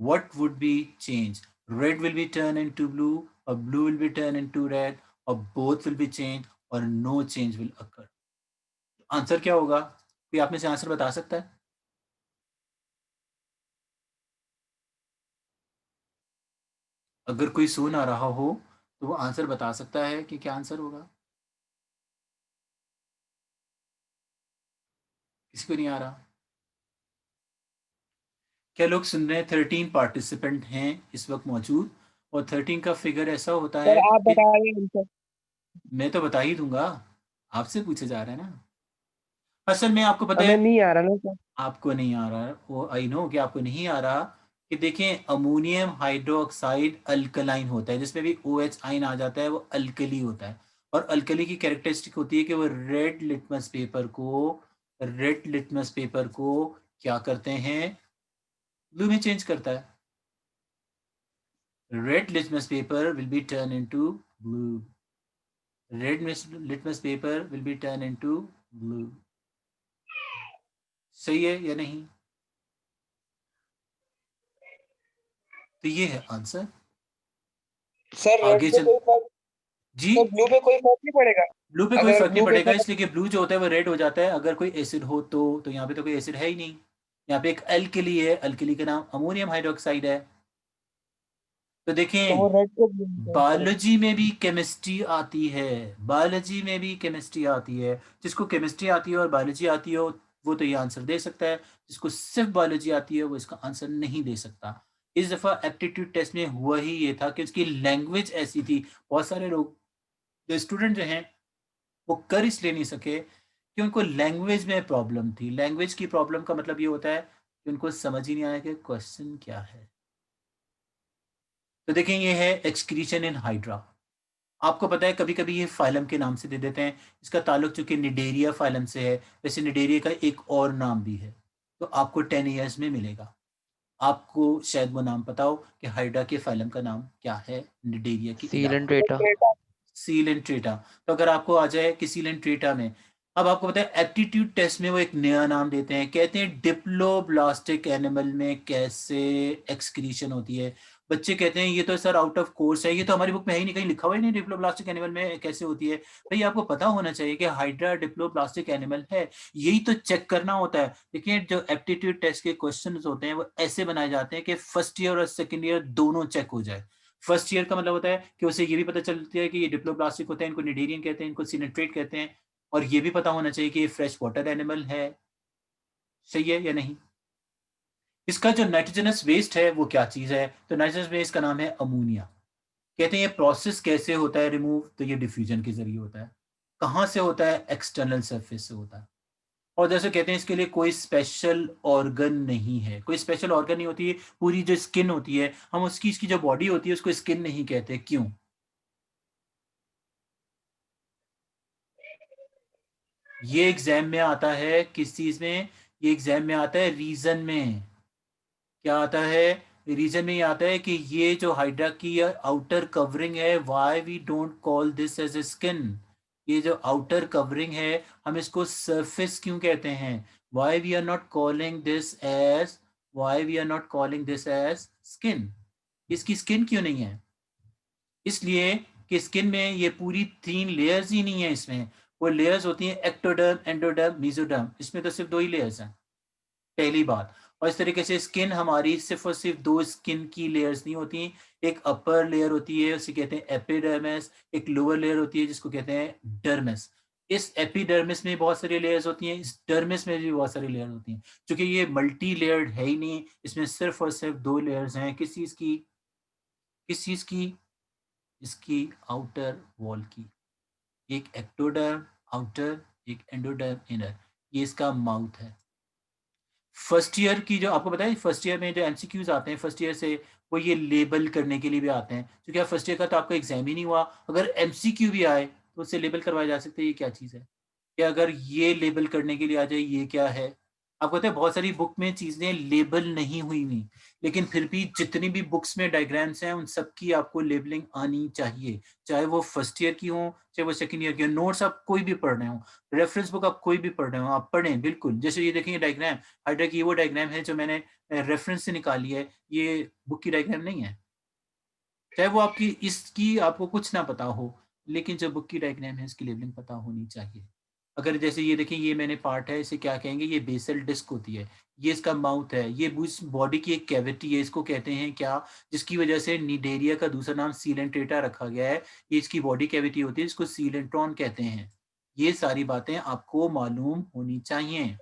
what would be changed? Red will be turned into blue, or blue will be turned into red, or both will be changed, or no change will occur. Answer क्या होगा? कोई आप में से आंसर बता सकता है? अगर कोई सुन आ रहा हो तो वो आंसर बता सकता है कि क्या आंसर होगा? किसी को नहीं आ रहा? क्या लोग सुन रहे हैं? 13 पार्टिसिपेंट हैं इस वक्त मौजूद, और 13 का फिगर ऐसा होता सर है आप कि बता रहे हैं आंसर। मैं तो बता ही दूंगा, आपसे पूछे जा रहा है ना। असल में आपको पता हमें है, नहीं आ रहा ना सर। आपको नहीं आ रहा, वो आई नो कि आपको नहीं आ रहा, कि देखें अमोनियम हाइड्रोक्साइड अल्कलाइन होता है, जिसमें भी ओ एच आइन आ जाता है वो अल्कली होता है। और अल्कली की कैरेक्टरिस्टिक होती है कि वो रेड लिटमस पेपर को क्या करते हैं, ब्लू में चेंज करता है। Red litmus paper will be turn into blue, red litmus paper will be turn into blue. सही है या नहीं? तो ये है आंसर। सर रेड आगे पे चल, कोई फर्क, जी, तो ब्लू पे कोई फर्क नहीं पड़ेगा? ब्लू पे कोई अगर फर्क नहीं ब्लू पे पड़ेगा, फर्क, इसलिए कि ब्लू जो होता है वो रेड हो जाता है अगर कोई एसिड हो तो यहाँ पे तो कोई एसिड है ही नहीं, यहाँ पे एक अल्कली है, अल्कली का नाम अमोनियम हाइड्रोक्साइड है। तो तो वो देखें, रेड को ब्लू में चेंज करेगा। बायोलॉजी में भी केमिस्ट्री आती है, बायोलॉजी में भी केमिस्ट्री आती है। जिसको केमिस्ट्री आती है और बायोलॉजी आती हो वो तो ये आंसर दे सकता है, जिसको सिर्फ बायोलॉजी आती है वो इसका आंसर नहीं दे सकता। इस दफ़ा एप्टीट्यूड टेस्ट में हुआ ही ये था कि उसकी लैंग्वेज ऐसी थी, बहुत सारे लोग जो स्टूडेंट जो हैं वो कर इसलिए नहीं सके कि उनको लैंग्वेज में प्रॉब्लम थी। लैंग्वेज की प्रॉब्लम का मतलब ये होता है कि उनको समझ ही नहीं आया कि क्वेश्चन क्या है। तो देखें, ये है एक्सक्रीशन इन हाइड्रा। आपको पता है कभी-कभी ये फाइलम के नाम से दे देते हैं। इसका ताल्लुक चूँकि निडेरिया फाइलम से है, वैसे निडेरिया का एक और नाम भी है। तो आपको 10 ईयर्स में मिलेगा। आपको शायद वो नाम पता हो कि हाइड्रा के फाइलम का नाम क्या है निडेरिया के सीलन अलावा? डेटा। सीलेंट्रेटा। तो अगर आपको आ जाए कि सीलेंट्रेटा में, अब आपको पता है एप्टीट्यूड टेस्ट में वो एक नया नाम देते हैं, कहते हैं डिप्लोब्लास्टिक एनिमल में कैसे एक्सक्रीशन होती है। बच्चे कहते हैं ये तो सर आउट ऑफ कोर्स है, ये तो हमारी बुक में है ही नहीं, कहीं लिखा हुआ ही नहीं डिप्लोब्लास्टिक एनिमल में कैसे होती है। भाई आपको पता होना चाहिए कि हाइड्रा डिप्लोब्लास्टिक एनिमल है, यही तो चेक करना होता है। देखिए जो एप्टीट्यूड टेस्ट के क्वेश्चन होते हैं वो ऐसे बनाए जाते हैं कि फर्स्ट ईयर और सेकेंड ईयर दोनों चेक हो जाए। फर्स्ट ईयर का मतलब होता है कि उसे ये भी पता चलती है कि ये डिप्लोप्लास्टिक होते हैं, इनको निडेरियन कहते हैं, इनको सिनेट्रेट कहते हैं, और ये भी पता होना चाहिए कि ये फ्रेश वाटर एनिमल है। सही है या नहीं? इसका जो नाइट्रोजनस वेस्ट है वो क्या चीज है? तो नाइट्रोजनस वेस्ट का नाम है अमोनिया। कहते हैं ये प्रोसेस कैसे होता है रिमूव? तो ये डिफ्यूजन के जरिए होता है। कहाँ से होता है? एक्सटर्नल सरफेस से होता है। और जैसे कहते हैं इसके लिए कोई स्पेशल ऑर्गन नहीं है, कोई स्पेशल ऑर्गन नहीं होती है। पूरी जो स्किन होती है, हम उसकी इसकी जो बॉडी होती है उसको स्किन नहीं कहते, क्यों? ये एग्जाम में आता है किस चीज में? ये एग्जाम में आता है रीजन में। क्या आता है? रीजन में ये आता है कि ये जो हाइड्रा की आउटर कवरिंग है, why we don't call this as a skin. ये जो आउटर कवरिंग है हम इसको सरफेस क्यों कहते हैं? Why we are not calling this as, why we are not calling this as skin? इसकी स्किन क्यों नहीं है? इसलिए कि स्किन में ये पूरी 3 लेयर्स ही नहीं है इसमें। वो लेयर्स होती हैं एक्टोडर्म, एंडोडर्म, मेसोडर्म। इसमें तो सिर्फ 2 ही लेयर्स हैं, पहली बात। और इस तरीके से स्किन हमारी सिर्फ और सिर्फ 2 स्किन की लेयर्स नहीं होती। एक अपर लेयर होती है, उसे कहते हैं एपिडर्मिस, एक लोअर लेयर होती है जिसको कहते हैं डर्मिस। इस एपिडर्मिस में बहुत सारी लेयर्स होती हैं, इस डर्मिस में भी बहुत सारी लेयर होती हैं। क्योंकि ये मल्टी लेयर्ड है ही नहीं, इसमें सिर्फ और सिर्फ 2 लेयर्स हैं। किस चीज़ की? किस चीज़ की? इसकी आउटर वॉल की। एक एक्टोडर्म आउटर, एक एंडोडर्म इनर। ये इसका माउथ है। फर्स्ट ईयर की जो आपको पता है, फर्स्ट ईयर में जो एमसीक्यूज आते हैं फर्स्ट ईयर से, वो ये लेबल करने के लिए भी आते हैं। क्योंकि आप फर्स्ट ईयर का तो आपका एग्जाम ही नहीं हुआ, अगर एमसीक्यू भी आए तो उससे लेबल करवाया जा सकता है ये क्या चीज़ है। या अगर ये लेबल करने के लिए आ जाए ये क्या है। आपको पता है बहुत सारी बुक में चीज़ें लेबल नहीं हुई हुई, लेकिन फिर भी जितनी भी बुक्स में डायग्राम्स हैं उन सब की आपको लेबलिंग आनी चाहिए। चाहे वो फर्स्ट ईयर की हो, चाहे वो सेकंड ईयर की हो। नोट्स आप कोई भी पढ़ रहे हो, रेफरेंस बुक आप कोई भी पढ़ रहे हो, आप पढ़ें बिल्कुल। जैसे ये देखेंगे डायग्राम, हाइड्रा की वो डायग्राम है जो मैंने रेफरेंस से निकाली है, ये बुक की डायग्राम नहीं है। चाहे वो आपकी इसकी आपको कुछ ना पता हो, लेकिन जो बुक की डायग्राम है इसकी लेबलिंग पता होनी चाहिए। अगर जैसे ये देखिए ये मैंने पार्ट है, इसे क्या कहेंगे? ये बेसल डिस्क होती है, ये इसका माउथ है, ये बुश बॉडी की एक कैविटी है, इसको कहते हैं क्या? जिसकी वजह से निडेरिया का दूसरा नाम सीलेंट्रेटा रखा गया है। ये इसकी बॉडी कैविटी होती है, इसको सीलेंट्रॉन कहते हैं। ये सारी बातें आपको मालूम होनी चाहिए।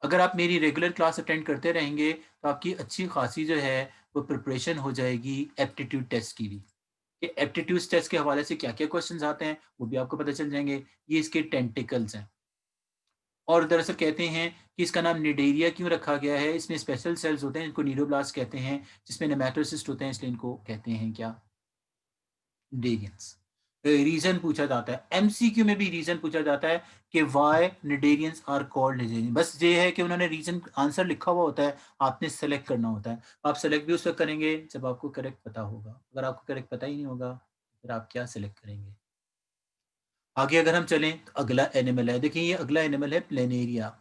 अगर आप मेरी रेगुलर क्लास अटेंड करते रहेंगे तो आपकी अच्छी खासी जो है वो प्रिपरेशन हो जाएगी एप्टीट्यूड टेस्ट की भी। कि एप्टीट्यूड टेस्ट के हवाले से क्या-क्या क्वेश्चंस आते हैं वो भी आपको पता चल जाएँगे। ये इसके टेंटिकल्स हैं। और दरअसल कहते हैं कि इसका नाम निडेरिया क्यों रखा गया है, इसमें स्पेशल सेल्स होते हैं इनको नीडोब्लास्ट कहते हैं, जिसमें नेमेटोसिस्ट होते हैं, इसलिए इनको कहते हैं क्या, निडेरियंस। रीजन पूछा जाता है, एमसीक्यू में भी रीजन पूछा जाता है कि why cnidarians are called cnidarian. बस ये है कि उन्होंने रीजन आंसर लिखा हुआ होता है, आपने सेलेक्ट करना होता है। आप सेलेक्ट भी उस वक्त करेंगे जब आपको करेक्ट पता होगा, अगर आपको करेक्ट पता ही नहीं होगा फिर आप क्या सेलेक्ट करेंगे। आगे अगर हम चलें तो अगला एनिमल है, देखिए ये अगला एनिमल है प्लेनेरिया।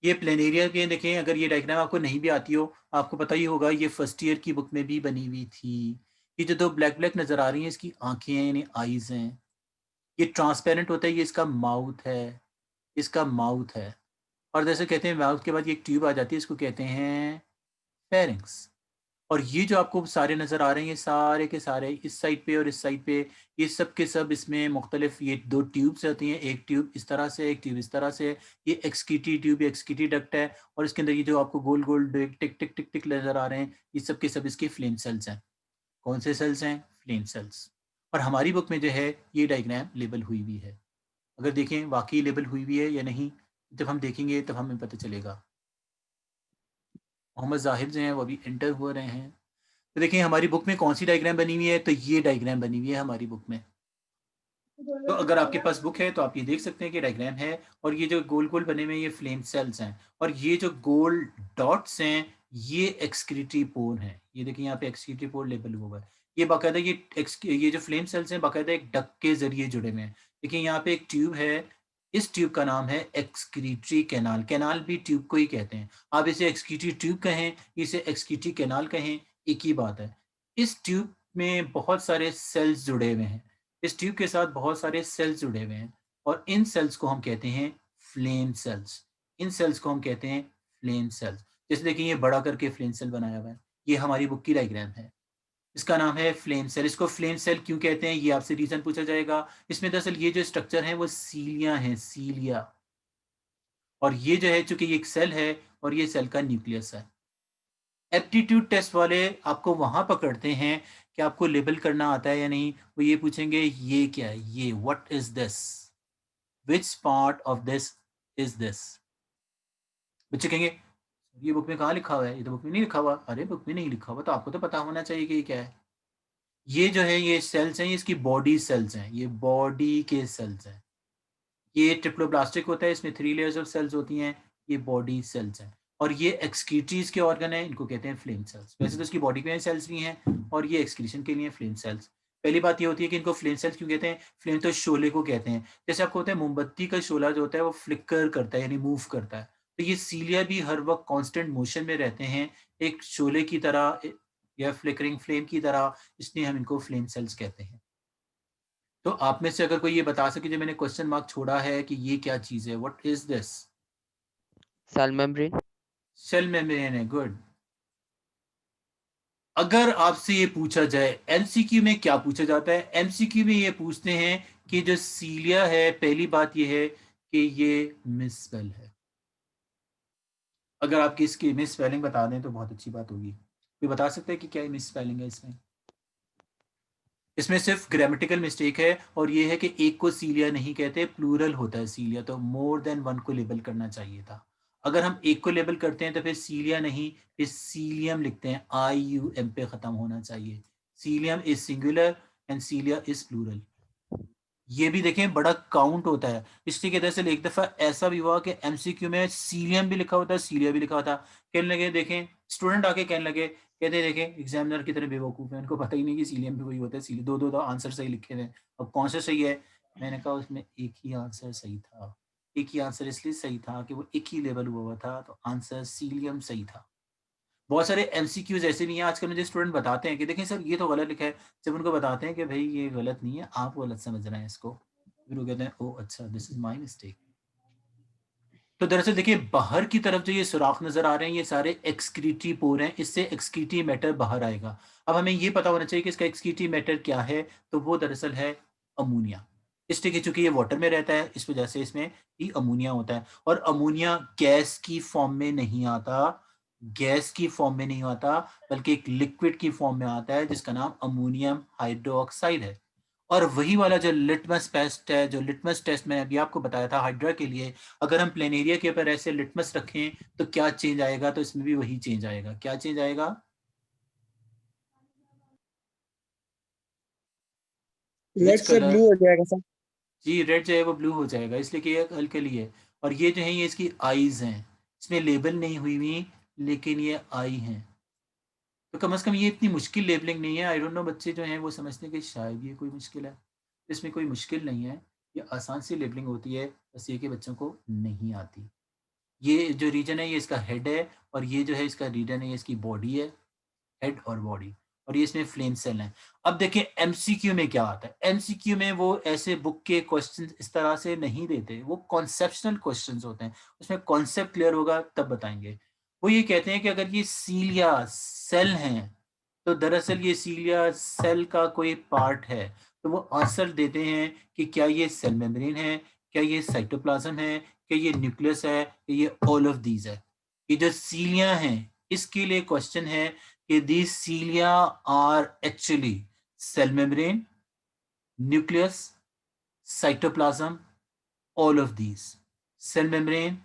ये प्लेनेरिया के देखें, अगर ये डायग्राम आपको नहीं भी आती हो, आपको पता ही होगा, ये फर्स्ट ईयर की बुक में भी बनी हुई थी। ये जो दो ब्लैक ब्लैक नजर आ रही हैं इसकी आंखें हैं, यानी आईज हैं। ये ट्रांसपेरेंट होता है, ये इसका माउथ है, इसका माउथ है। और जैसे कहते हैं माउथ के बाद ये एक ट्यूब आ जाती है, इसको कहते हैं फेरिंग्स। और ये जो आपको सारे नज़र आ रहे हैं, ये सारे के सारे इस साइड पे और इस साइड पे, ये सब के सब इसमें मुख्तलिफ ये दो ट्यूब्स होती हैं, एक ट्यूब इस तरह से, एक ट्यूब इस तरह से। ये एक्सक्रीटरी ट्यूब, एक्सक्रीटरी डक्ट है, और इसके अंदर ये जो आपको गोल गोल टिक टिक टिक टिक नज़र आ रहे हैं, ये सब के सब इसके फ्लेम सेल्स हैं। कौन से सेल्स हैं? Flame cells. और हमारी बुक में जो है ये डायग्राम लेबल हुई हुई है। अगर देखें वाकई लेबल हुई हुई है या नहीं, जब हम देखेंगे तब हमें पता चलेगा। मोहम्मद जाहिर जो हैं वो अभी एंटर हो रहे हैं। तो देखिए हमारी बुक में कौन सी डायग्राम बनी हुई है, तो ये डायग्राम बनी हुई है हमारी बुक में। तो अगर आपके पास बुक है तो आप ये देख सकते हैं कि डायग्राम है, और ये जो गोल गोल बने हुए हैं ये फ्लेम सेल्स हैं, और ये जो गोल डॉट्स हैं ये एक्सक्रीटरी पोर हैं। ये देखिए यहाँ पे एक्सक्रीटरी पोर लेबल हुआ है। ये बाकायदा ये जो फ्लेम सेल्स हैं बाकायदा एक डक के जरिए जुड़े हुए हैं। देखिए यहाँ पे एक ट्यूब है, इस ट्यूब का नाम है एक्सक्रीटरी कैनाल। कैनाल भी ट्यूब को ही कहते हैं, आप इसे एक्सक्रीटरी ट्यूब कहें, इसे एक्सक्रीटरी कैनाल कहें, एक ही बात है। इस ट्यूब में बहुत सारे सेल्स जुड़े हुए हैं, इस ट्यूब के साथ बहुत सारे सेल्स जुड़े हुए हैं, और इन सेल्स को हम कहते हैं फ्लेम सेल्स। इन सेल्स को हम कहते हैं फ्लेम सेल्स। जैसे देखिए ये बड़ा करके फ्लेम सेल बनाया हुआ है, ये हमारी बुक की डायग्राम है, इसका नाम है फ्लेम सेल। इसको फ्लेम सेल क्यों कहते हैं ये आपसे रीजन पूछा जाएगा। इसमें दरअसल ये जो स्ट्रक्चर है वो सीलिया है, सीलिया। और ये जो है चूंकि ये एक सेल है और ये सेल का न्यूक्लियस है। एप्टीट्यूड टेस्ट वाले आपको वहां पकड़ते हैं कि आपको लेबल करना आता है या नहीं। वो ये पूछेंगे ये क्या है, ये what is this, which part of this is this. बच्चे कहेंगे ये बुक में कहाँ लिखा हुआ है, ये तो बुक में नहीं लिखा हुआ। अरे बुक में नहीं लिखा हुआ तो आपको तो पता होना चाहिए कि ये क्या है। ये जो है ये सेल्स हैं, ये इसकी बॉडी सेल्स हैं, ये बॉडी के सेल्स हैं। ये ट्रिप्लोब्लास्टिक होता है, इसमें 3 लेयर्स ऑफ सेल्स होती हैं, ये बॉडी सेल्स हैं। और ये एक्सक्रीटरीज के ऑर्गन है, इनको कहते हैं फ्लेम सेल्स। वैसे तो इसकी बॉडी में सेल्स भी हैं और ये एक्सक्रीशन के लिए फ्लेम सेल्स। पहली बात ये होती है कि इनको फ्लेम सेल्स क्यों कहते हैं। फ्लेम तो शोले को कहते हैं, जैसे आपको होता है मोमबत्ती का शोला जो होता है वो फ्लिकर करता है यानी मूव करता है, तो ये सीलिया भी हर वक्त कांस्टेंट मोशन में रहते हैं, एक शोले की तरह या फ्लिकरिंग फ्लेम की तरह, इसलिए हम इनको फ्लेम सेल्स कहते हैं। तो आप में से अगर कोई ये बता सके जो मैंने क्वेश्चन मार्क छोड़ा है कि ये क्या चीज है, what is this. Cell membrane. Cell membrane है, गुड। अगर आपसे ये पूछा जाए एमसीक्यू में क्या पूछा जाता है, एमसीक्यू में ये पूछते हैं कि जो सीलिया है, पहली बात ये है कि ये मिसस्पेल है। अगर आपकी इसकी मिस स्पेलिंग बता दें तो बहुत अच्छी बात होगी। कोई बता सकता है कि क्या मिस स्पेलिंग है इसमें। इसमें सिर्फ ग्रामेटिकल मिस्टेक है, और ये है कि एक को सीलिया नहीं कहते, प्लूरल होता है सीलिया, तो मोर देन वन को लेबल करना चाहिए था। अगर हम एक को लेबल करते हैं तो फिर सीलिया नहीं, फिर सीलियम लिखते हैं, IUM पे खत्म होना चाहिए। Cilium is singular and cilia is plural. ये भी देखें बड़ा काउंट होता है, इसलिए कि दरअसल एक दफा ऐसा भी हुआ कि एमसीक्यू में सीलियम भी लिखा होता है, सीलिया भी लिखा होता। कहने लगे, देखें स्टूडेंट आके कहने लगे, कहते देखें एग्जामिनर की तरह बेवकूफ़ है, उनको पता ही नहीं कि सीलियम भी वही होता है, सीलियम दो दो आंसर सही लिखे थे, अब कौन सा सही है। मैंने कहा उसमें एक ही आंसर सही था, एक ही आंसर इसलिए सही था कि वो एक ही लेवल हुआ था, तो आंसर सीलियम सही था। बहुत सारे एमसीक्यूज ऐसे भी हैं आजकल मुझे स्टूडेंट बताते हैं कि देखें सर ये तो गलत लिखा है। जब उनको बताते हैं कि भाई ये गलत नहीं है, आप गलत समझ रहे हैं इसको, फिर वो कहते हैं ओ अच्छा दिस इज माय मिस्टेक। तो दरअसल देखिए बाहर की तरफ जो ये सुराख नजर आ रहे हैं ये सारे एक्सक्रीटरी पोर हैं, इससे एक्सक्रीटरी मैटर बाहर आएगा। अब हमें ये पता होना चाहिए कि इसका एक्सक्रीटरी मैटर क्या है, तो वो दरअसल है अमोनिया। इसलिए कि चूंकि ये वाटर में रहता है इस वजह से इसमें ही अमोनिया होता है, और अमोनिया गैस की फॉर्म में नहीं आता, गैस की फॉर्म में नहीं आता, बल्कि एक लिक्विड की फॉर्म में आता है जिसका नाम अमोनियम हाइड्रोक्साइड है। और वही वाला जो लिटमस टेस्ट है, जो लिटमस टेस्ट मैंने अभी आपको बताया था हाइड्रा के लिए, अगर हम प्लेनेरिया के ऊपर ऐसे लिटमस रखें तो क्या चेंज आएगा? तो इसमें भी वही चेंज आएगा। क्या चेंज आएगा? विच रेड से कलर? ब्लू हो जाएगा सर। जी, रेड जो है वो ब्लू हो जाएगा, इसलिए कि ये अल्कली है। और ये जो है ये इसकी आईज हैं, इसमें लेबल नहीं हुई हुई, लेकिन ये आई हैं। तो कम से कम ये इतनी मुश्किल लेबलिंग नहीं है। आई डोंट नो, बच्चे जो हैं वो समझते हैं कि शायद ये कोई मुश्किल है। इसमें कोई मुश्किल नहीं है, ये आसान सी लेबलिंग होती है, बस ये कि बच्चों को नहीं आती। ये जो रीजन है ये इसका हेड है, और ये जो है इसका रीजन है ये इसकी बॉडी है, हेड और बॉडी, और ये इसमें फ्लेम सेल हैं। अब देखिए एमसीक्यू में क्या आता है। एमसीक्यू में वो ऐसे बुक के क्वेश्चन इस तरह से नहीं देते, वो कॉन्सेप्शनल क्वेश्चंस होते हैं, उसमें कॉन्सेप्ट क्लियर होगा तब बताएंगे। वो ये कहते हैं कि अगर ये सीलिया सेल हैं, तो दरअसल ये सीलिया सेल का कोई पार्ट है। तो वो आंसर देते हैं कि क्या ये सेल मेम्ब्रेन है, क्या ये साइटोप्लाज्म है, क्या ये न्यूक्लियस है, क्या ये ऑल ऑफ दीज है। ये जो सीलिया हैं इसके लिए क्वेश्चन है कि these cilia are actually cell membrane, nucleus, cytoplasm, all of these. Cell membrane,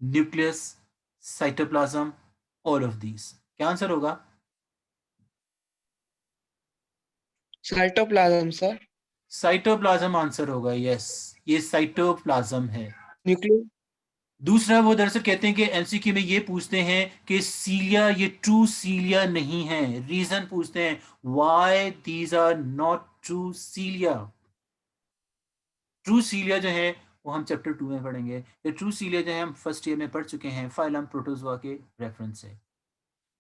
nucleus, cytoplasm, all of these. क्या आंसर होगा? Cytoplasm sir. साइटोप्लाज्म आंसर होगा, यस। ये साइटोप्लाज्म है। न्यूक्लियस। दूसरा, वो दरअसल कहते हैं कि एमसीक्यू में ये पूछते हैं कि सीलिया ये ट्रू सीलिया नहीं है। रीजन पूछते हैं, why these are not true cilia. True cilia जो है वो हम चैप्टर 2 में पढ़ेंगे। ये ट्रू सीलिया जो है हम फर्स्ट ईयर में पढ़ चुके हैं फाइलम प्रोटोजोआ के रेफरेंस से।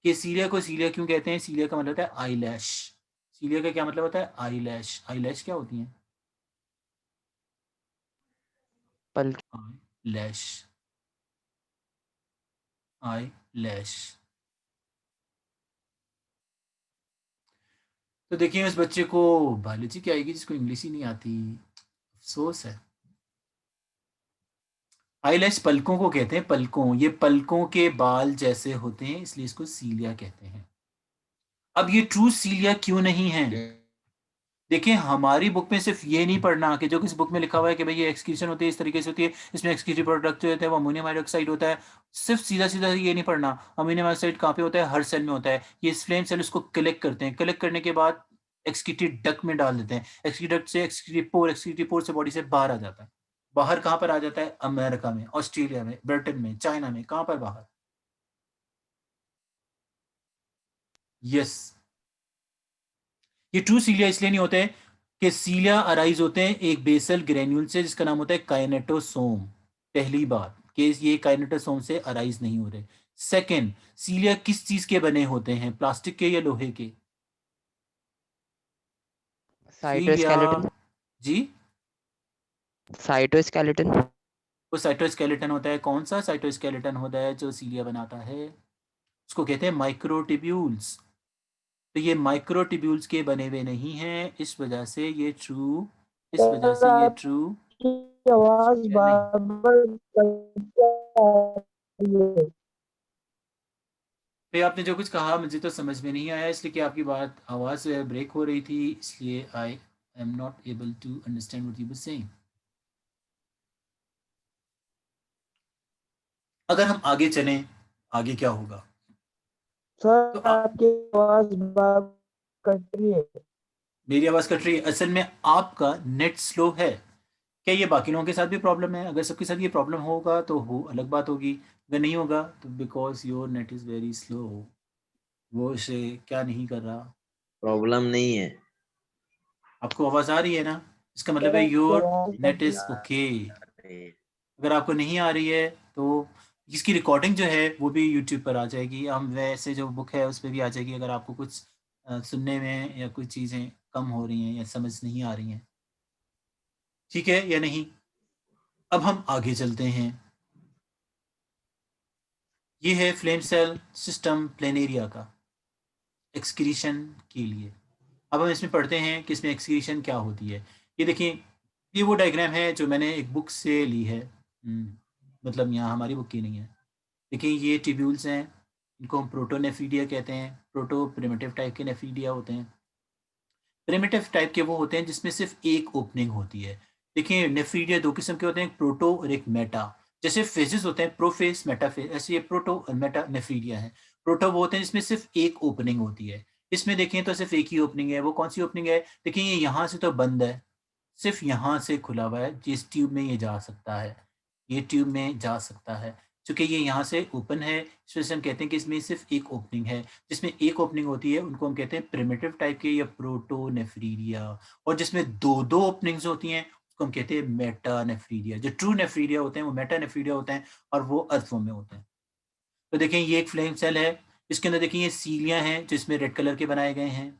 कि सीलिया को सीलिया क्यों कहते हैं? सीलिया का मतलब होता है आईलैश। सीलिया का क्या मतलब होता है? आईलैश। आईलैश क्या होती है? पल आईलैश, आईलैश। तो देखिए उस बच्चे को बायोलॉजी क्या आएगी जिसको इंग्लिश ही नहीं आती, अफसोस है। आईलैश पलकों को कहते हैं, पलकों। ये पलकों के बाल जैसे होते हैं, इसलिए इसको सीलिया कहते हैं। अब ये ट्रू सीलिया क्यों नहीं है? देखिए हमारी बुक में सिर्फ ये नहीं पढ़ना कि जो किस बुक में लिखा हुआ है कि भाई ये एक्सक्रीशन होती है, इस तरीके से होती है, इसमें एक्सक्रीटरी प्रोडक्ट जो होता है वो अमोनियम हाइड्रोक्साइड होता है। सिर्फ सीधा सीधा ये नहीं पढ़ना। अमोनियम हाइड्रोक्साइड कहाँ पे होता है? हर सेल में होता है। ये फ्लेम सेल उसको कलेक्ट करते हैं, कलेक्ट करने के बाद एक्सक्रीटरी डक्ट में डाल देते हैं। एक्सक्रीटरी डक्ट से एक्सक्रीटरी पोर से बॉडी से बाहर आ जाता है। बाहर कहाँ पर आ जाता है? अमेरिका में, ऑस्ट्रेलिया में, ब्रिटेन में, चाइना में, कहाँ पर बाहर? यस। ये ट्रू सीलिया इसलिए नहीं होते कि सीलिया अराइज होते हैं एक बेसल ग्रेन्यूल से जिसका नाम होता है काइनेटोसोम। पहली बात कि ये काइनेटोसोम से अराइज नहीं हो रहे। सेकंड, सीलिया किस चीज के बने होते हैं? प्लास्टिक के या लोहे के? सीलिया, साइटोस्केलेटन। जी, साइटोस्केलेटन। वो साइटोस्केलेटन होता है। कौन सा साइटोस्केलेटन होता है जो सीलिया बनाता है? उसको कहते हैं माइक्रोटिब्यूल्स। तो ये माइक्रोटिब्यूल्स के बने हुए नहीं हैं, इस वजह से ये ट्रू, इस वजह सर से ये ट्रू आपकी आवाज नहीं। बार बार कट आ रही है। भाई आपने जो कुछ कहा मुझे तो समझ में नहीं आया, इसलिए कि आपकी बात आवाज़ जो है ब्रेक हो रही थी, इसलिए I am not able to understand what you were saying. अगर हम आगे चलें, आगे क्या होगा? तो सर आपकी आवाज बार कट रही है। मेरी आवाज़ कट रही है? असल में आपका नेट स्लो है। क्या ये बाकी लोगों के साथ भी प्रॉब्लम है? अगर सबके साथ ये प्रॉब्लम होगा तो हो अलग बात होगी, अगर नहीं होगा तो because your net is very slow, वो इसे क्या नहीं कर रहा। प्रॉब्लम नहीं है। आपको आवाज़ आ रही है ना? इसका मतलब सर है आपकी योर आवाज नेट कट इज़ ओके। अरे, अगर आपको नहीं आ रही है तो इसकी रिकॉर्डिंग जो है वो भी यूट्यूब पर आ जाएगी। हम वैसे जो बुक है उस पर भी आ जाएगी अगर आपको कुछ सुनने में या कुछ चीज़ें कम हो रही हैं या समझ नहीं आ रही हैं। ठीक है या नहीं? अब हम आगे चलते हैं। ये है फ्लेम सेल सिस्टम प्लेनेरिया का एक्सक्रीशन के लिए। अब हम इसमें पढ़ते हैं कि इसमें एक्सक्रीशन क्या होती है। ये देखिए, ये वो डायग्राम है जो मैंने एक बुक से ली है। मतलब यहाँ हमारी बुक की नहीं है। देखिए ये ट्यूब्यूल्स हैं, इनको हम प्रोटोनेफ्रीडिया कहते हैं। प्रोटो प्रिमिटिव टाइप के नेफ्रीडिया होते हैं। प्रिमिटिव टाइप के वो होते हैं जिसमें सिर्फ एक ओपनिंग होती है। देखिए नेफ्रीडिया दो किस्म के होते हैं, एक प्रोटो और एक मेटा। जैसे फेजेस होते हैं प्रोफेज मेटाफेज, ऐसे ये प्रोटो और मेटा नेफ्रीडिया है। प्रोटो वो होते हैं जिसमें सिर्फ एक ओपनिंग होती है। इसमें देखें तो सिर्फ एक ही ओपनिंग है। वो कौन सी ओपनिंग है? देखिए ये यहाँ से तो बंद है, सिर्फ यहाँ से खुला हुआ है, जिस ट्यूब में ये जा सकता है, ये ट्यूब में जा सकता है। चूँकि ये यहाँ से ओपन है, इस वजह से हम कहते हैं कि इसमें सिर्फ एक ओपनिंग है। जिसमें एक ओपनिंग होती है उनको हम कहते हैं प्रिमिटिव टाइप के या प्रोटोनेफ्रीडिया, और जिसमें 2-2 ओपनिंग्स होती हैं उसको हम कहते हैं मेटानेफ्रीडिया। जो ट्रू नेफ्रीडिया होते हैं वो मेटानेफ्रीडिया होते हैं और वो अर्थवॉर्म में होते हैं। तो देखें ये एक फ्लेम सेल है, इसके अंदर देखिए ये सीलियाँ हैं जिसमें रेड कलर के बनाए गए हैं।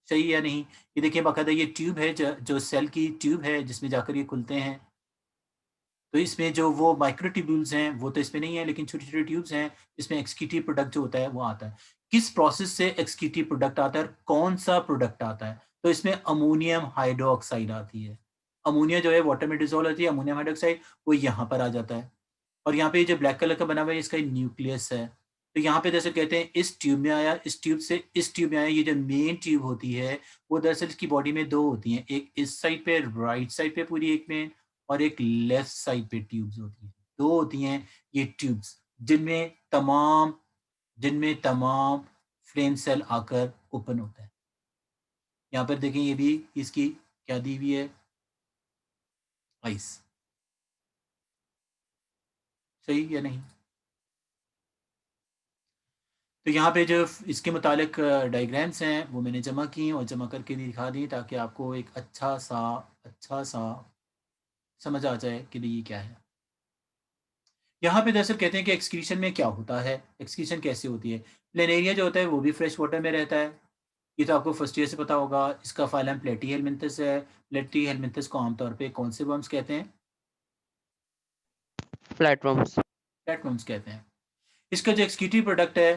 सही है या नहीं? ये देखिए बाकायदा ये ट्यूब है, जो सेल की ट्यूब है जिसमें जाकर ये खुलते हैं। तो इसमें जो वो माइक्रोट्यूब्यूल्स हैं वो तो इसमें नहीं है, लेकिन छोटे-छोटे ट्यूब्स हैं जिसमें एक्सक्रीटिव प्रोडक्ट जो होता है वो आता है। किस प्रोसेस से एक्सक्रीटिव प्रोडक्ट आता है और कौन-सा प्रोडक्ट आता है? तो इसमें अमोनियम हाइड्रॉक्साइड आती है। अमोनिया जो है वाटर में डिसॉल्व होती है, अमोनियम हाइड्रॉक्साइड वो यहाँ पर आ जाता है। और यहाँ पे ये जो ब्लैक कलर का बना हुआ है इसका न्यूक्लियस है। तो यहाँ पे जैसे कहते हैं इस ट्यूब में आया, इस ट्यूब से इस ट्यूब में आया। ये जो मेन ट्यूब होती है वो दरअसल इसकी बॉडी में 2 होती हैं। एक इस साइड पे राइट साइड पे पूरी एक में, और एक लेफ्ट साइड पे ट्यूब्स होती हैं। 2 होती हैं ये ट्यूब्स जिनमें तमाम फ्लेम सेल आकर ओपन होता है। यहाँ पर देखें ये भी इसकी क्या दी हुई है? आइस। सही या नहीं? तो यहाँ पे जो इसके मुतालिक डायग्राम्स हैं वो मैंने जमा की और जमा करके भी दिखा दी ताकि आपको एक अच्छा सा समझ आ जाए कि भई ये क्या है। यहाँ पे दरअसल कहते हैं कि एक्सक्रीशन में क्या होता है, एक्सक्रीशन कैसे होती है। प्लेनेरिया जो होता है वो भी फ्रेश वाटर में रहता है। ये तो आपको फर्स्ट ईयर से पता होगा। इसका फाइलम प्लेटीहेलमिन्थस है। प्लेटीहेलमिन्थस को आमतौर पे कौन से वर्म्स कहते हैं? Flatworms. फ्लैटवर्म्स कहते हैं। इसका जो एक्सक्रीटिव प्रोडक्ट है,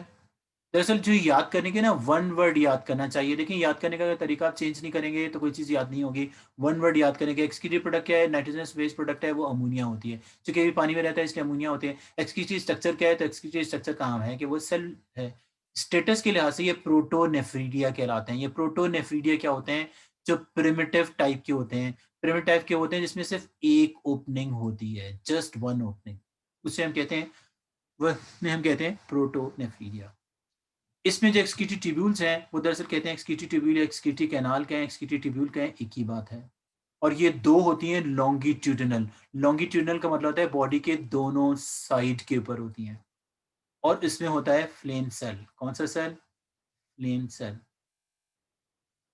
दरअसल जो याद करने के ना वन वर्ड याद करना चाहिए। देखिए याद करने का अगर तरीका आप चेंज नहीं करेंगे तो कोई चीज़ याद नहीं होगी। वन वर्ड याद करेंगे। एक्सक्रीटिव प्रोडक्ट क्या है? नाइट्रोजनस बेस्ड प्रोडक्ट है, वो अमोनिया होती है। चूँकि ये भी पानी में रहता है इसलिए अमोनिया होती है। एक्सक्रीटिव स्ट्रक्चर क्या है? तो एक्सक्रीटिव स्ट्रक्चर काम है कि वो सेल है। स्टेटस के लिहाज से ये प्रोटोनेफ्रीडिया कहलाते हैं। ये प्रोटोनेफ्रीडिया क्या होते हैं? जो प्रिमिटिव टाइप के होते हैं। प्रिमिटिव टाइप के होते हैं जिसमें सिर्फ एक ओपनिंग होती है, जस्ट वन ओपनिंग। उसे हम कहते हैं, वह हम कहते हैं प्रोटोनेफ्रीडिया। इसमें जो एक्सक्रीटिव ट्यूब्यूल्स हैं वो दरअसल कहते हैं एक्सक्रीटिव ट्यूब्यूल या एक्सक्रीटिव कैनाल क्या है, एक्सक्रीटिव ट्यूब्यूल क्या है, एक ही बात है। और ये 2 होती हैं लॉन्गिट्यूडिनल। लॉन्गिट्यूडिनल का मतलब होता है बॉडी के दोनों साइड के ऊपर होती हैं। और इसमें होता है फ्लेम सेल। कौन सा सेल? Flame cell.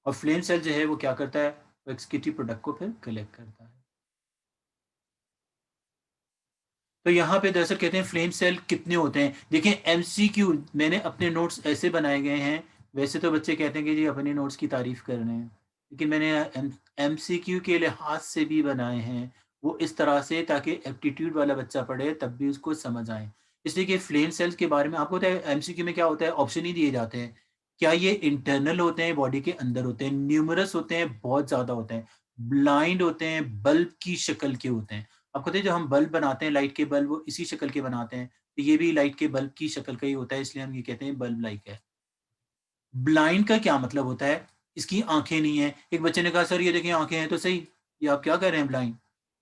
और फ्लेम सेल जो है वो क्या करता है? वो एक्सक्रीटिव प्रोडक्ट को फिर कलेक्ट करता है। तो यहाँ पे दरअसल कहते हैं फ्लेम सेल कितने होते हैं। देखिए एमसीक्यू मैंने अपने नोट्स ऐसे बनाए गए हैं। वैसे तो बच्चे कहते हैं कि जी अपने नोट्स की तारीफ कर रहे हैं, लेकिन मैंने एमसीक्यू के लिहाज से भी बनाए हैं वो इस तरह से ताकि एप्टीट्यूड वाला बच्चा पढ़े तब भी उसको समझ आए। इसलिए कि फ्लेम सेल्स के बारे में आपको पता है एमसीक्यू में क्या होता है, ऑप्शन ही दिए जाते हैं। क्या ये इंटरनल होते हैं, बॉडी के अंदर होते हैं, न्यूमरस होते हैं, बहुत ज़्यादा होते हैं, ब्लाइंड होते हैं, बल्ब की शक्ल के होते हैं। आपको पता है जो हम बल्ब बनाते हैं, लाइट के बल्ब, वो इसी शक्ल के बनाते हैं। तो ये भी लाइट के बल्ब की शक्ल का ही होता है, इसलिए हम ये कहते हैं बल्ब लाइक है। ब्लाइंड का क्या मतलब होता है? इसकी आँखें नहीं है। एक बच्चे ने कहा सर ये देखिए आँखें हैं तो सही, ये आप क्या कह रहे हैं ब्लाइंड?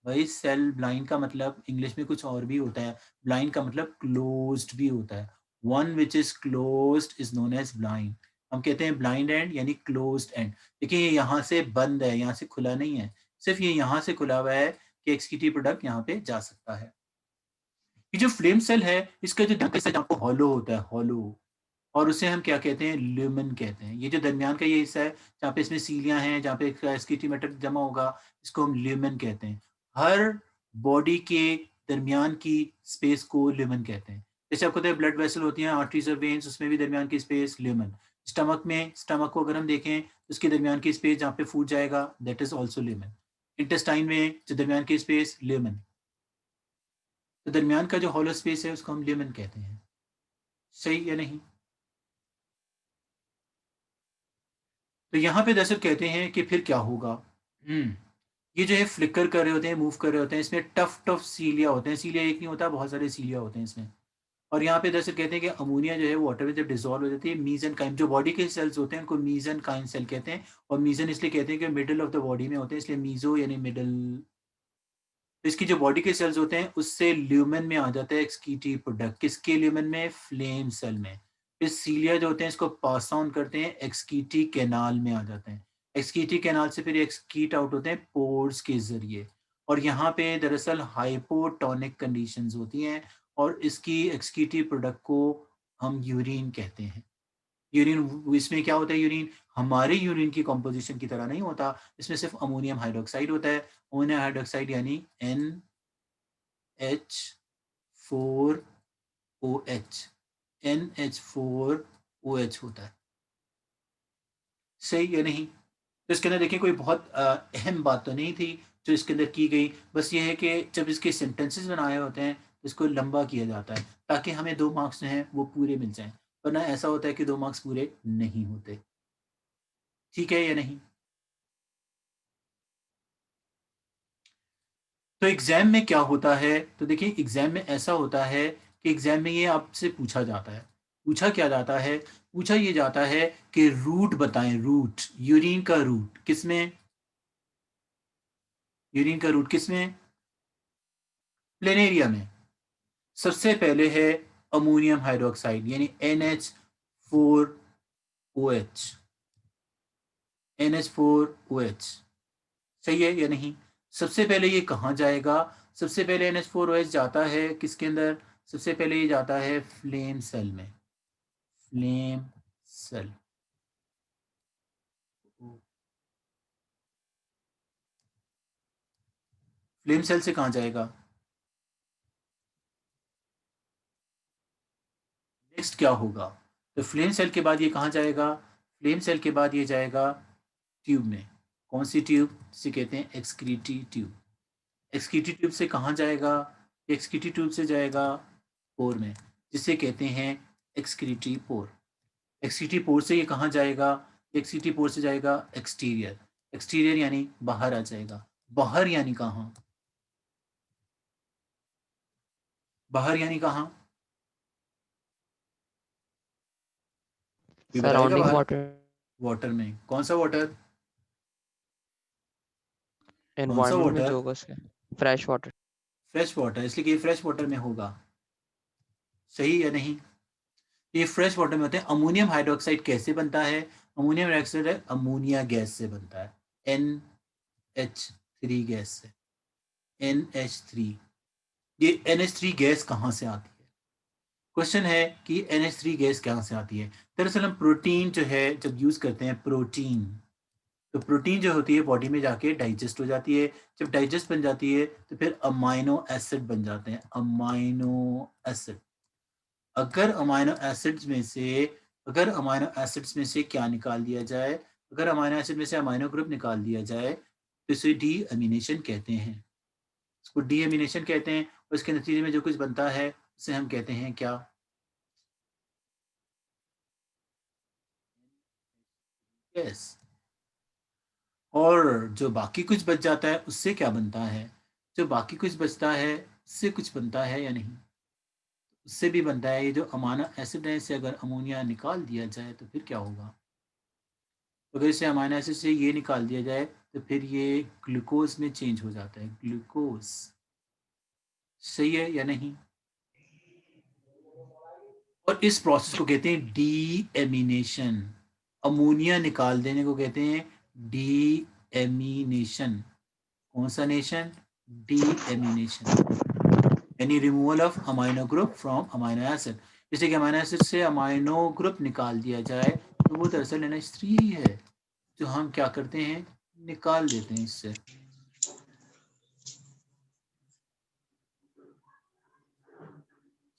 भाई सेल ब्लाइंड का मतलब इंग्लिश में कुछ और भी होता है। ब्लाइंड का मतलब क्लोज्ड भी होता है। One which is closed is known as blind. हम कहते हैं ब्लाइंड एंड यानी क्लोज्ड एंड। देखिए ये यहाँ से बंद है, यहाँ से खुला नहीं है। सिर्फ़ ये यहाँ से खुला हुआ है कि एक्सक्रीटिव प्रोडक्ट यहाँ पे जा सकता है। ये जो फ्लेम सेल है, इसका जो ढक्कन है आपको हॉलो होता है, हॉलो। और उसे हम क्या कहते हैं? ल्यूमेन कहते हैं। ये जो दरमियान का ये हिस्सा है, जहाँ पे इसमें सीलियाँ हैं, जहाँ पे एक्सक्रीटिव मैटर जमा होगा, इसको हम ल्यूमेन कहते हैं। हर बॉडी के दरमियान की स्पेस को ल्यूमेन कहते हैं। जैसे आपको पता है ब्लड वेसल होती हैं, आर्टरीज और वेन्स, उसमें भी दरमियान की स्पेस ल्यूमेन। स्टमक को अगर हम देखें, तो उसके दरमियान की स्पेस जहाँ पे फूड जाएगा, that is also lumen. Intestine में जो दरमियान की स्पेस, ल्यूमेन। तो दरमियान का जो हॉलो स्पेस है, उसको हम ल्यूमेन कहते हैं। सही या नहीं? तो यहाँ पे दरअसल कहते हैं कि फिर क्या होगा? हुँ, ये जो है फ्लिकर कर रहे होते हैं, मूव कर रहे होते हैं, इसमें टफ टफ सीलिया होते हैं। सीलिया एक नहीं होता, बहुत सारे सीलिया होते हैं इसमें। और यहाँ पे दरअसल कहते हैं कि अमोनिया जो है वाटर में जब डिजोल्व हो जाती है, मीजेनकाइम जो बॉडी के सेल्स होते हैं उनको मीजेनकाइम सेल कहते हैं, और मीजन इसलिए कहते हैं कि मिडिल ऑफ द बॉडी में होते हैं, इसलिए मीजो यानी मिडिल। तो इसकी जो बॉडी के सेल्स होते हैं उससे ल्यूमेन में आ जाता है एक्सक्रीटरी प्रोडक्ट। किसके ल्यूमेन में? फ्लेम सेल में। फिर सीलिया जो होते हैं इसको पास ऑन करते हैं, एक्सक्रीटरी कैनाल में आ जाते हैं। एक्सक्रीटरी कैनाल से फिर एक्सक्रीट आउट होते हैं पोर्स के जरिए, और यहाँ पे दरअसल हाइपोटोनिक कंडीशंस होती हैं, और इसकी एक्सक्रीटरी प्रोडक्ट को हम यूरिन कहते हैं। यूरिन, इसमें क्या होता है? यूरिन हमारे यूरिन की कॉम्पोजिशन की तरह नहीं होता, इसमें सिर्फ अमोनियम हाइड्रोक्साइड होता है। अमोनियम हाइड्रोक्साइड यानी NH4OH, NH4OH होता है। सही या नहीं? तो इसके अंदर देखिए कोई बहुत अहम बात तो नहीं थी जो इसके अंदर की गई, बस ये है कि जब इसके सेंटेंसेस बनाए होते हैं तो इसको लंबा किया जाता है ताकि हमें 2 मार्क्स जो हैं वो पूरे मिल जाएं, वरना ऐसा होता है कि 2 मार्क्स पूरे नहीं होते। ठीक है या नहीं? तो एग्जाम में क्या होता है? तो देखिए एग्जाम में ऐसा होता है कि एग्जाम में ये आपसे पूछा जाता है। पूछा क्या जाता है? पूछा ये जाता है कि रूट बताएं, रूट, यूरिन का रूट किसमें? यूरिन का रूट किसमें? प्लेनेरिया में। सबसे पहले है अमोनियम हाइड्रोक्साइड यानी NH4OH, NH4OH। सही है या नहीं? सबसे पहले ये कहाँ जाएगा? सबसे पहले NH4OH जाता है किसके अंदर? सबसे पहले ये जाता है फ्लेम सेल में। Flame cell. फ्लेम सेल से कहाँ जाएगा? नेक्स्ट क्या होगा? तो फ्लेम सेल के बाद ये कहाँ जाएगा? फ्लेम सेल के बाद ये जाएगा ट्यूब में। कौन सी ट्यूब? जिसे कहते हैं एक्सक्रीटरी ट्यूब। एक्सक्रीटरी ट्यूब से कहाँ जाएगा? एक्सक्रीटरी ट्यूब से जाएगा पोर में, जिसे कहते हैं एक्सक्रीटरी पोर। एक्सक्रीटरी पोर से ये कहाँ जाएगा? एक्सक्रीटरी पोर से जाएगा एक्सटीरियर। एक्सटीरियर यानी बाहर आ जाएगा। बाहर यानी कहाँ? बाहर यानी कहाँ? कोई बताएगा Surrounding बाहर? water, वाटर में। कौन सा वाटर? कौन सा environment में वाटर? जो होगा उसके, fresh water. फ्रेश वाटर, इसलिए कि ये फ्रेश वाटर में होगा। सही या नहीं? ये फ्रेश वाटर में होते हैं। अमोनियम हाइड्रोक्साइड कैसे बनता है? अमोनियम हाइड्रोक्साइड अमोनिया गैस से बनता है, NH3 गैस से। NH3, ये NH3 गैस कहाँ से आती है? क्वेश्चन है कि NH3 गैस कहाँ से आती है? दरअसल हम प्रोटीन जो है जब यूज करते हैं, प्रोटीन, तो प्रोटीन जो होती है बॉडी में जाके डाइजेस्ट हो जाती है। जब डाइजेस्ट बन जाती है तो फिर अमाइनो एसिड बन जाते हैं, अमाइनो एसिड। अगर अमाइनो एसिड्स में से अगर अमाइनो एसिड्स में से क्या निकाल दिया जाए? अगर अमाइनो एसिड में से अमाइनो ग्रुप निकाल दिया जाए तो इसे डी एमिनेशन कहते हैं। इसको डी एमिनेशन कहते हैं, और इसके नतीजे में जो कुछ बनता है उसे हम कहते हैं क्या? यस। और जो बाकी कुछ बच जाता है उससे क्या बनता है? जो बाकी कुछ बचता है उससे कुछ बनता है या नहीं? उससे भी बनता है। ये जो अमाइनो एसिड है इससे अगर अमोनिया निकाल दिया जाए तो फिर क्या होगा? अगर इसे अमाइनो एसिड से ये निकाल दिया जाए तो फिर ये ग्लूकोज में चेंज हो जाता है, ग्लूकोज। सही है या नहीं? और इस प्रोसेस को कहते हैं डी एमिनेशन। अमोनिया निकाल देने को कहते हैं डी एमिनेशन। कौन सा नेशन? डी एमिनेशन, यानी removal of amino group from amino acid. जैसे कि अमाइनो एसिड से अमाइनो ग्रुप निकाल दिया जाए तो वो दरअसल NH3 ही है, जो हम क्या करते हैं? निकाल देते हैं इससे।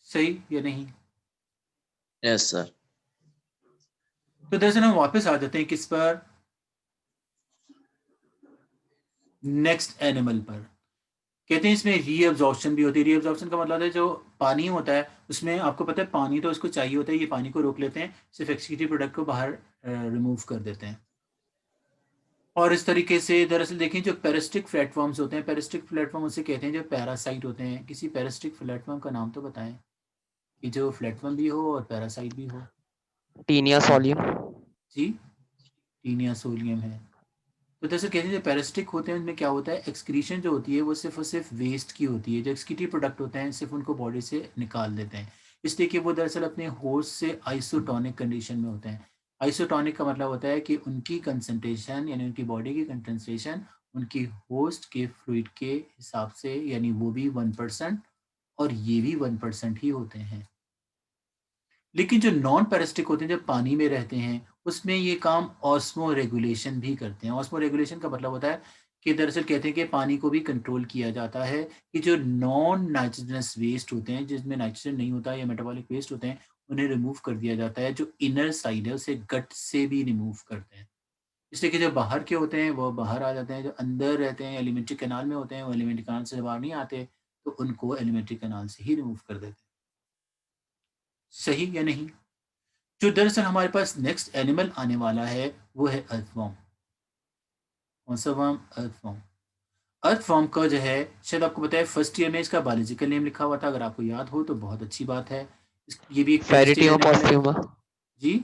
सही या नहीं? Yes sir. तो दरअसल हम वापस आ जाते हैं किस पर? नेक्स्ट एनिमल पर। कहते हैं इसमें रीअब्जॉर्प्शन भी होती है। रीअब्जॉर्प्शन का मतलब है जो पानी होता है उसमें, आपको पता है पानी तो उसको चाहिए होता है, ये पानी को रोक लेते हैं, सिर्फ एक्सक्रीटरी प्रोडक्ट को बाहर रिमूव कर देते हैं। और इस तरीके से दरअसल देखें जो पेरिस्टिक प्लेटफॉर्म्स होते हैं, पेरिस्टिक प्लेटफॉर्म उसे कहते हैं जो पैरासाइट होते हैं। किसी पेरिस्टिक प्लेटफॉर्म का नाम तो बताएं। कि जो फ्लैटवर्म भी हो और पैरासाइट भी हो। Tinea solium. जी, टीनिया सोलियम है। तो जैसे कहते हैं जो पैरासिटिक होते हैं उनमें क्या होता है, एक्सक्रीशन जो होती है वो सिर्फ और सिर्फ वेस्ट की होती है। जो एक्सक्रीटिव प्रोडक्ट होते हैं सिर्फ उनको बॉडी से निकाल देते हैं, इसलिए कि वो दरअसल अपने होस्ट से आइसोटोनिक कंडीशन में होते हैं। आइसोटोनिक का मतलब होता है कि उनकी कंसंट्रेशन यानी उनकी बॉडी की कंसंट्रेशन उनकी होस्ट के फ्लूइड के हिसाब से, यानी वो भी 1% और ये भी 1% ही होते हैं। लेकिन जो नॉन पैरासिटिक होते हैं, जब पानी में रहते हैं, उसमें ये काम ऑस्मो रेगुलेशन भी करते हैं। ऑस्मो रेगुलेशन का मतलब होता है कि दरअसल कहते हैं कि पानी को भी कंट्रोल किया जाता है, कि जो नॉन नाइट्रोजनस वेस्ट होते हैं, जिसमें नाइट्रोजन नहीं होता या मेटाबॉलिक वेस्ट होते हैं, उन्हें रिमूव कर दिया जाता है। जो इनर साइड है उसे गट से भी रिमूव करते हैं। इसलिए कि जो बाहर के होते हैं वो बाहर आ जाते हैं, जो अंदर रहते हैं एलिमेंट्री कैनाल में होते हैं वो एलिमेंट्री कैनाल से बाहर नहीं आते, तो उनको एलिमेंट्री कैनाल से ही रिमूव कर देते हैं। सही या नहीं? जो दरअसल हमारे पास नेक्स्ट एनिमल आने वाला है वो है अर्थवॉर्म। कौन सा वर्म? अर्थवॉर्म। अर्थवॉर्म का जो है, शायद आपको पता है फर्स्ट ईयर में इसका बायोलॉजिकल नेम लिखा हुआ था, अगर आपको याद हो तो बहुत अच्छी बात है। ये भी एक टेरेस्ट्रियल Ferritium एनिमल है। posthuma. जी,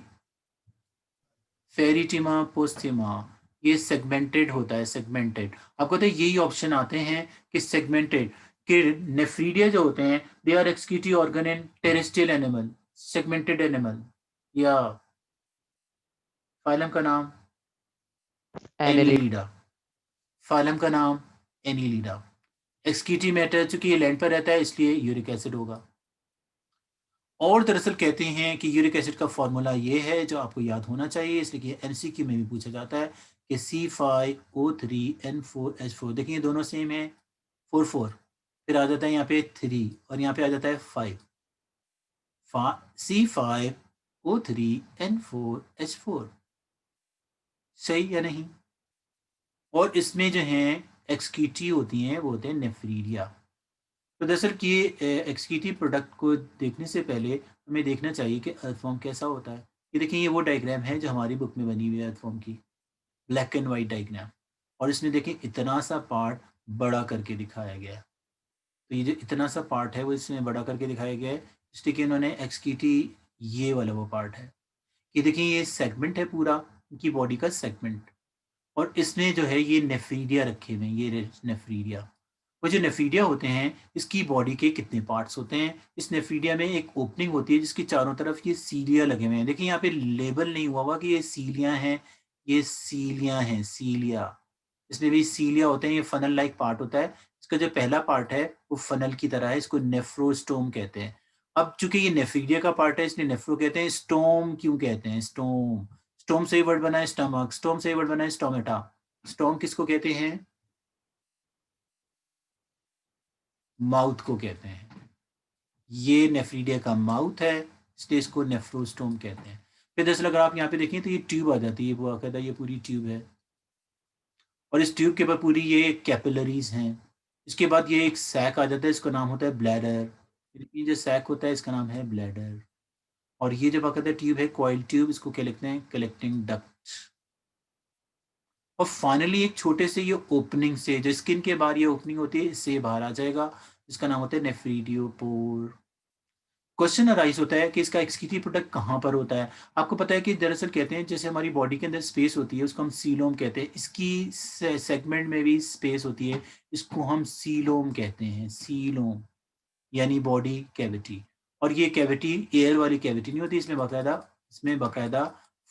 फेरिटिमा पोस्थिमा, ये सेगमेंटेड होता है, सेगमेंटेड। आपको पता है यही ऑप्शन आते हैं कि सेगमेंटेड, कि नेफ्रीडिया जो होते हैं they are excretory organ in terrestrial animal, segmented animal. या फाइलम का नाम Annelid. एनिलीडा, फाइलम का नाम एनिलीडा। एक्सक्रीटरी मैटर, चूंकि ये लैंड पर रहता है इसलिए यूरिक एसिड होगा। और दरअसल कहते हैं कि यूरिक एसिड का फॉर्मूला ये है जो आपको याद होना चाहिए, इसलिए कि एमसीक्यू में भी पूछा जाता है कि C5O3N4H4। देखिए दोनों सेम है, 4 4, फिर आ जाता है यहाँ पे 3 और यहाँ पे आ जाता है 5। C5O3N4H4, सही या नहीं? और इसमें जो है एक्सक्रीटरी होती हैं वो होते हैं नेफ्रीडिया। तो दरअसल कि एक्सक्रीटिव प्रोडक्ट को देखने से पहले हमें देखना चाहिए कि अर्थवॉर्म कैसा होता है। ये देखिए, ये वो डायग्राम है जो हमारी बुक में बनी हुई है अर्थवॉर्म की, ब्लैक एंड वाइट डायग्राम। और इसमें देखिए इतना सा पार्ट बड़ा करके दिखाया गया है। तो ये जो इतना सा पार्ट है वो इसमें बड़ा करके दिखाया गया है, इसलिए कि इन्होंने एक्सक्रीटी, ये वाला वो पार्ट है। ये देखिए ये सेगमेंट है पूरा, उनकी बॉडी का सेगमेंट। और इसमें जो है ये नेफ्रीडिया रखे हुए हैं, ये नेफ्रीडिया। वो जो नेफ्रीडिया होते हैं इसकी बॉडी के कितने पार्ट्स होते हैं? इस नेफ्रीडिया में एक ओपनिंग होती है जिसकी चारों तरफ ये सीलिया लगे हुए हैं। देखिए यहाँ पे लेबल नहीं हुआ हुआ कि ये सीलिया हैं, ये सीलिया हैं, सीलिया। इसमें भी सीलिया होते हैं, ये फनल लाइक पार्ट होता है। इसका जो पहला पार्ट है वो फनल की तरह है, इसको नेफ्रोस्टोम कहते हैं। अब चूंकि ये नेफ्रीडिया का पार्ट है इसलिए नेफ्रो कहते हैं। स्टोम क्यों कहते हैं? स्टोम, स्टोम से ही वर्ड बना है स्टमक, स्टोम से ही वर्ड बना है स्टोमेटा। स्टोम किसको कहते हैं? माउथ को कहते हैं। ये नेफ्रीडिया का माउथ है, इसलिए इसको नेफ्रोस्टोम कहते हैं। फिर दरअसल अगर आप यहाँ पे देखें तो ये ट्यूब आ जाती है, वो कहता है ये पूरी ट्यूब है, और इस ट्यूब के ऊपर पूरी ये कैपिलरीज हैं। इसके बाद ये एक सैक आ जाता है, इसका नाम होता है ब्लैडर। ये जो सैक होता है इसका नाम है ब्लैडर। और ये जो बाकायदा ट्यूब है कॉइल ट्यूब, इसको क्या लिखते हैं? Collecting duct. और फाइनली एक छोटे से ये ओपनिंग से, जो स्किन के बाहर ये ओपनिंग होती है, इससे बाहर आ जाएगा, इसका नाम होता है नेफ्रीडियोपोर। क्वेश्चन अराइज होता है कि इसका एक्सक्रीटरी प्रोडक्ट कहाँ पर होता है? आपको पता है कि दरअसल कहते हैं जैसे हमारी बॉडी के अंदर स्पेस होती है उसको हम सीलोम कहते हैं, इसकी सेगमेंट में भी स्पेस होती है, इसको हम सीलोम कहते हैं, सीलोम यानी बॉडी कैविटी। और ये कैविटी एयर वाली कैविटी नहीं होती, इसमें बाकायदा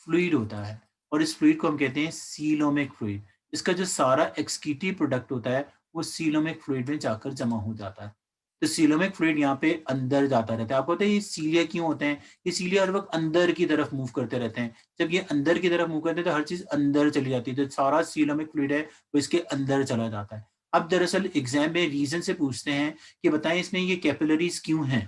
फ्लूइड होता है, और इस फ्लूइड को हम कहते हैं सीलोमिक फ्लूइड। इसका जो सारा एक्सक्रीटरी प्रोडक्ट होता है वो सीलोमिक फ्लूइड में जाकर जमा हो जाता है। तो सीलोमिक फ्लूइड यहाँ पे अंदर जाता रहता है। आपको पता है ये सीलिया क्यों होते हैं? ये सीलिया हर वक्त अंदर की तरफ मूव करते रहते हैं। जब ये अंदर की तरफ मूव करते हैं तो हर चीज अंदर चली जाती है, तो सारा सीलोमिक फ्लूइड है वो इसके अंदर चला जाता है। अब दरअसल एग्जाम में रीजन से पूछते हैं कि बताएं इसमें ये कैपिलरीज क्यों हैं।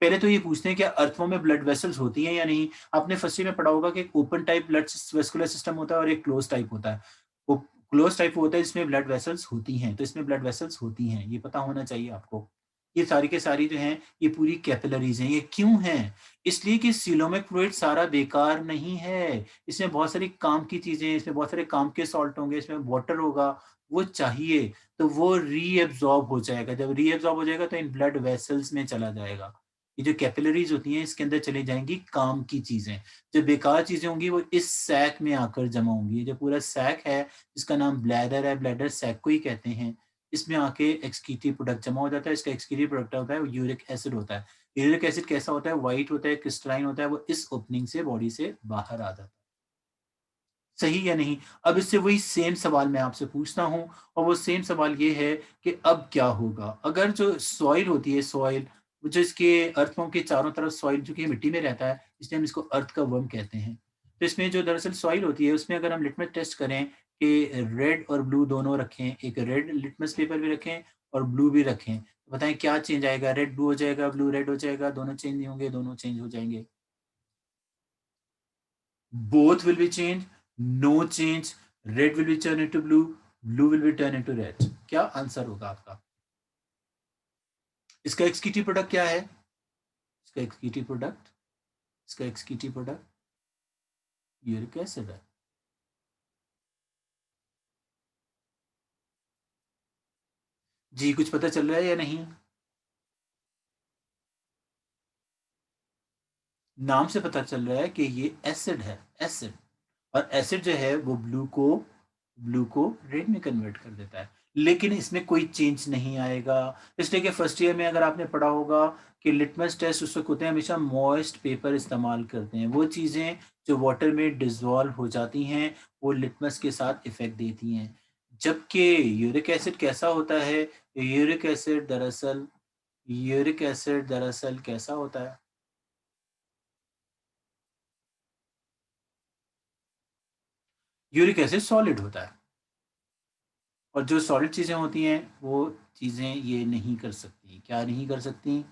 पहले तो ये पूछते हैं कि अर्थों में ब्लड वेसल्स होती हैं या नहीं। आपने फर्स्ट ईयर में पढ़ा होगा कि एक open type blood vascular system होता है और एक क्लोज टाइप होता है। वो क्लोज टाइप होता है जिसमें ब्लड वेसल्स होती हैं, तो इसमें ब्लड वेसल्स होती हैं, ये पता होना चाहिए आपको। ये सारी के सारी जो हैं ये पूरी कैपिलरीज हैं। ये क्यों हैं? इसलिए कि सीलोमिक फ्लूइड सारा बेकार नहीं है, इसमें बहुत सारी काम की चीजें हैं, इसमें बहुत सारे काम के सॉल्ट होंगे, इसमें वाटर होगा, वो चाहिए तो वो रीएब्जॉर्ब हो जाएगा। जब रीएब्जॉर्ब हो जाएगा तो इन ब्लड वेसल्स में चला जाएगा। ये जो कैपिलरीज होती हैं इसके अंदर चली जाएंगी काम की चीजें। जो बेकार चीजें होंगी वो इस सैक में आकर जमा होंगी। ये जो पूरा सैक है जिसका नाम ब्लैडर है, ब्लैडर सैक को ही कहते हैं, इसमें आके एक्सक्रीटिव प्रोडक्ट जमा हो जाता है। इसका एक्सक्रीटिव प्रोडक्ट होता है वो यूरिक एसिड होता है। यूरिक एसिड कैसा होता है? व्हाइट होता है, क्रिस्टलाइन होता है, वो इस ओपनिंग से बॉडी से बाहर आ जाता है। सही या नहीं? अब इससे वही सेम सवाल मैं आपसे पूछता हूँ और वो सेम सवाल ये है कि अब क्या होगा? अगर जो सॉइल होती है, सॉइल जो इसके अर्थवर्म के चारों तरफ सॉइल जो कि मिट्टी में रहता है, इसलिए हम इसको अर्थ का वर्म कहते हैं। तो इसमें जो दरअसल सॉइल होती है उसमें अगर हम लिटमस टेस्ट करें कि रेड और ब्लू दोनों रखें, एक रेड लिटमस पेपर भी रखें और ब्लू भी रखें, तो बताएँ क्या चेंज आएगा? रेड ब्लू हो जाएगा, ब्लू रेड हो जाएगा, दोनों चेंज नहीं होंगे, दोनों चेंज हो जाएँगे। Both will be changed, no change, red will be turned into blue, blue will be turned into red. क्या आंसर होगा आपका? इसका एक्सक्रीटिव प्रोडक्ट क्या है? इसका एक्सक्रीटिव प्रोडक्ट, इसका एक्सक्रीटिव प्रोडक्ट यूरिक एसिड है। जी, कुछ पता चल रहा है या नहीं? नाम से पता चल रहा है कि ये एसिड है, एसिड। और एसिड जो है वो ब्लू को रेड में कन्वर्ट कर देता है। लेकिन इसमें कोई चेंज नहीं आएगा। इसलिए कि फर्स्ट ईयर में अगर आपने पढ़ा होगा कि लिटमस टेस्ट उस वक़्त होते हैं, हमेशा मॉइस्ट पेपर इस्तेमाल करते हैं। वो चीज़ें जो वाटर में डिसॉल्व हो जाती हैं, वो लिटमस के साथ इफ़ेक्ट देती हैं। जबकि यूरिक एसिड कैसा होता है? यूरिक एसिड दरअसल कैसा होता है? यूरिक एसिड सॉलिड होता है। और जो सॉलिड चीज़ें होती हैं, वो चीज़ें ये नहीं कर सकती। क्या नहीं कर सकती?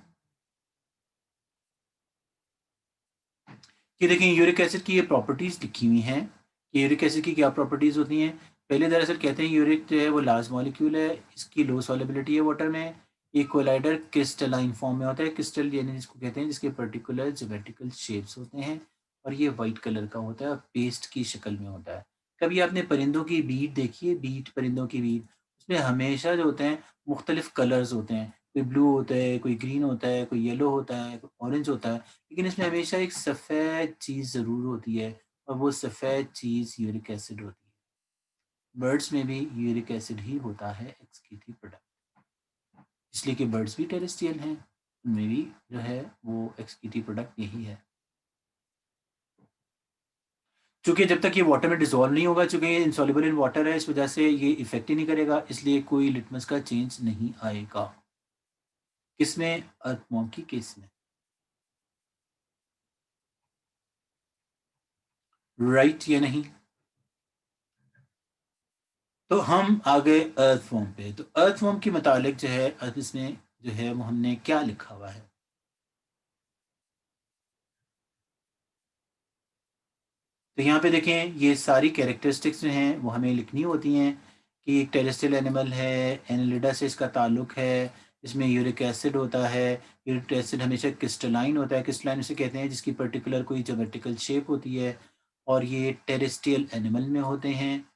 कि देखिए यूरिक एसिड की ये प्रॉपर्टीज़ लिखी हुई हैं कि यूरिक एसिड की क्या प्रॉपर्टीज़ होती हैं। पहले दरअसल कहते हैं यूरिक जो है वो लार्ज मॉलिक्यूल है, इसकी लो सॉल्युबिलिटी है वाटर में। ये कोलाइडर क्रिस्टलाइन फॉर्म में होता है। क्रिस्टल यानी जिसको कहते हैं जिसके पर्टिकुलर ज्योमेट्रिकल शेप्स होते हैं और ये वाइट कलर का होता है और पेस्ट की शक्ल में होता है। कभी आपने परिंदों की बीट देखी है? बीट, परिंदों की बीट, उसमें हमेशा जो होते हैं मुख्तलिफ कलर्स होते हैं। कोई ब्लू होता है, कोई ग्रीन होता है, कोई येलो होता है, कोई ऑरेंज होता है। लेकिन इसमें हमेशा एक सफ़ेद चीज़ ज़रूर होती है और वो सफ़ेद चीज़ यूरिक एसिड होती है। बर्ड्स में भी यूरिक एसिड ही होता है एक्सक्रीटिव प्रोडक्ट। इसलिए कि बर्ड्स भी टेरेस्ट्रियल हैं, उनमें भी जो है वो एक्सक्रीटिव प्रोडक्ट यही है। चूँकि जब तक ये वाटर में डिसॉल्व नहीं होगा, चूँकि ये इनसॉल्युबल इन वाटर है, इस वजह से ये इफ़ेक्ट ही नहीं करेगा, इसलिए कोई लिटमस का चेंज नहीं आएगा। किसमें? अर्थवॉर्म की केस में। राइट या नहीं? तो हम आ गए अर्थवॉर्म पे। तो अर्थवॉर्म के मुतालिक जो है अब इसमें जो है वो हमने क्या लिखा हुआ है? तो यहाँ पे देखें ये सारी कैरेक्टरिस्टिक्स जो हैं वो हमें लिखनी होती हैं कि एक टेरेस्ट्रियल एनिमल है, एनालिडा से इसका ताल्लुक है, इसमें यूरिक एसिड होता है। यूरिक एसिड हमेशा क्रिस्टलाइन होता है। क्रिस्टलाइन उसे कहते हैं जिसकी पर्टिकुलर कोई ज्योमेट्रिकल शेप होती है और ये टेरेस्ट्रियल एनिमल में होते हैं।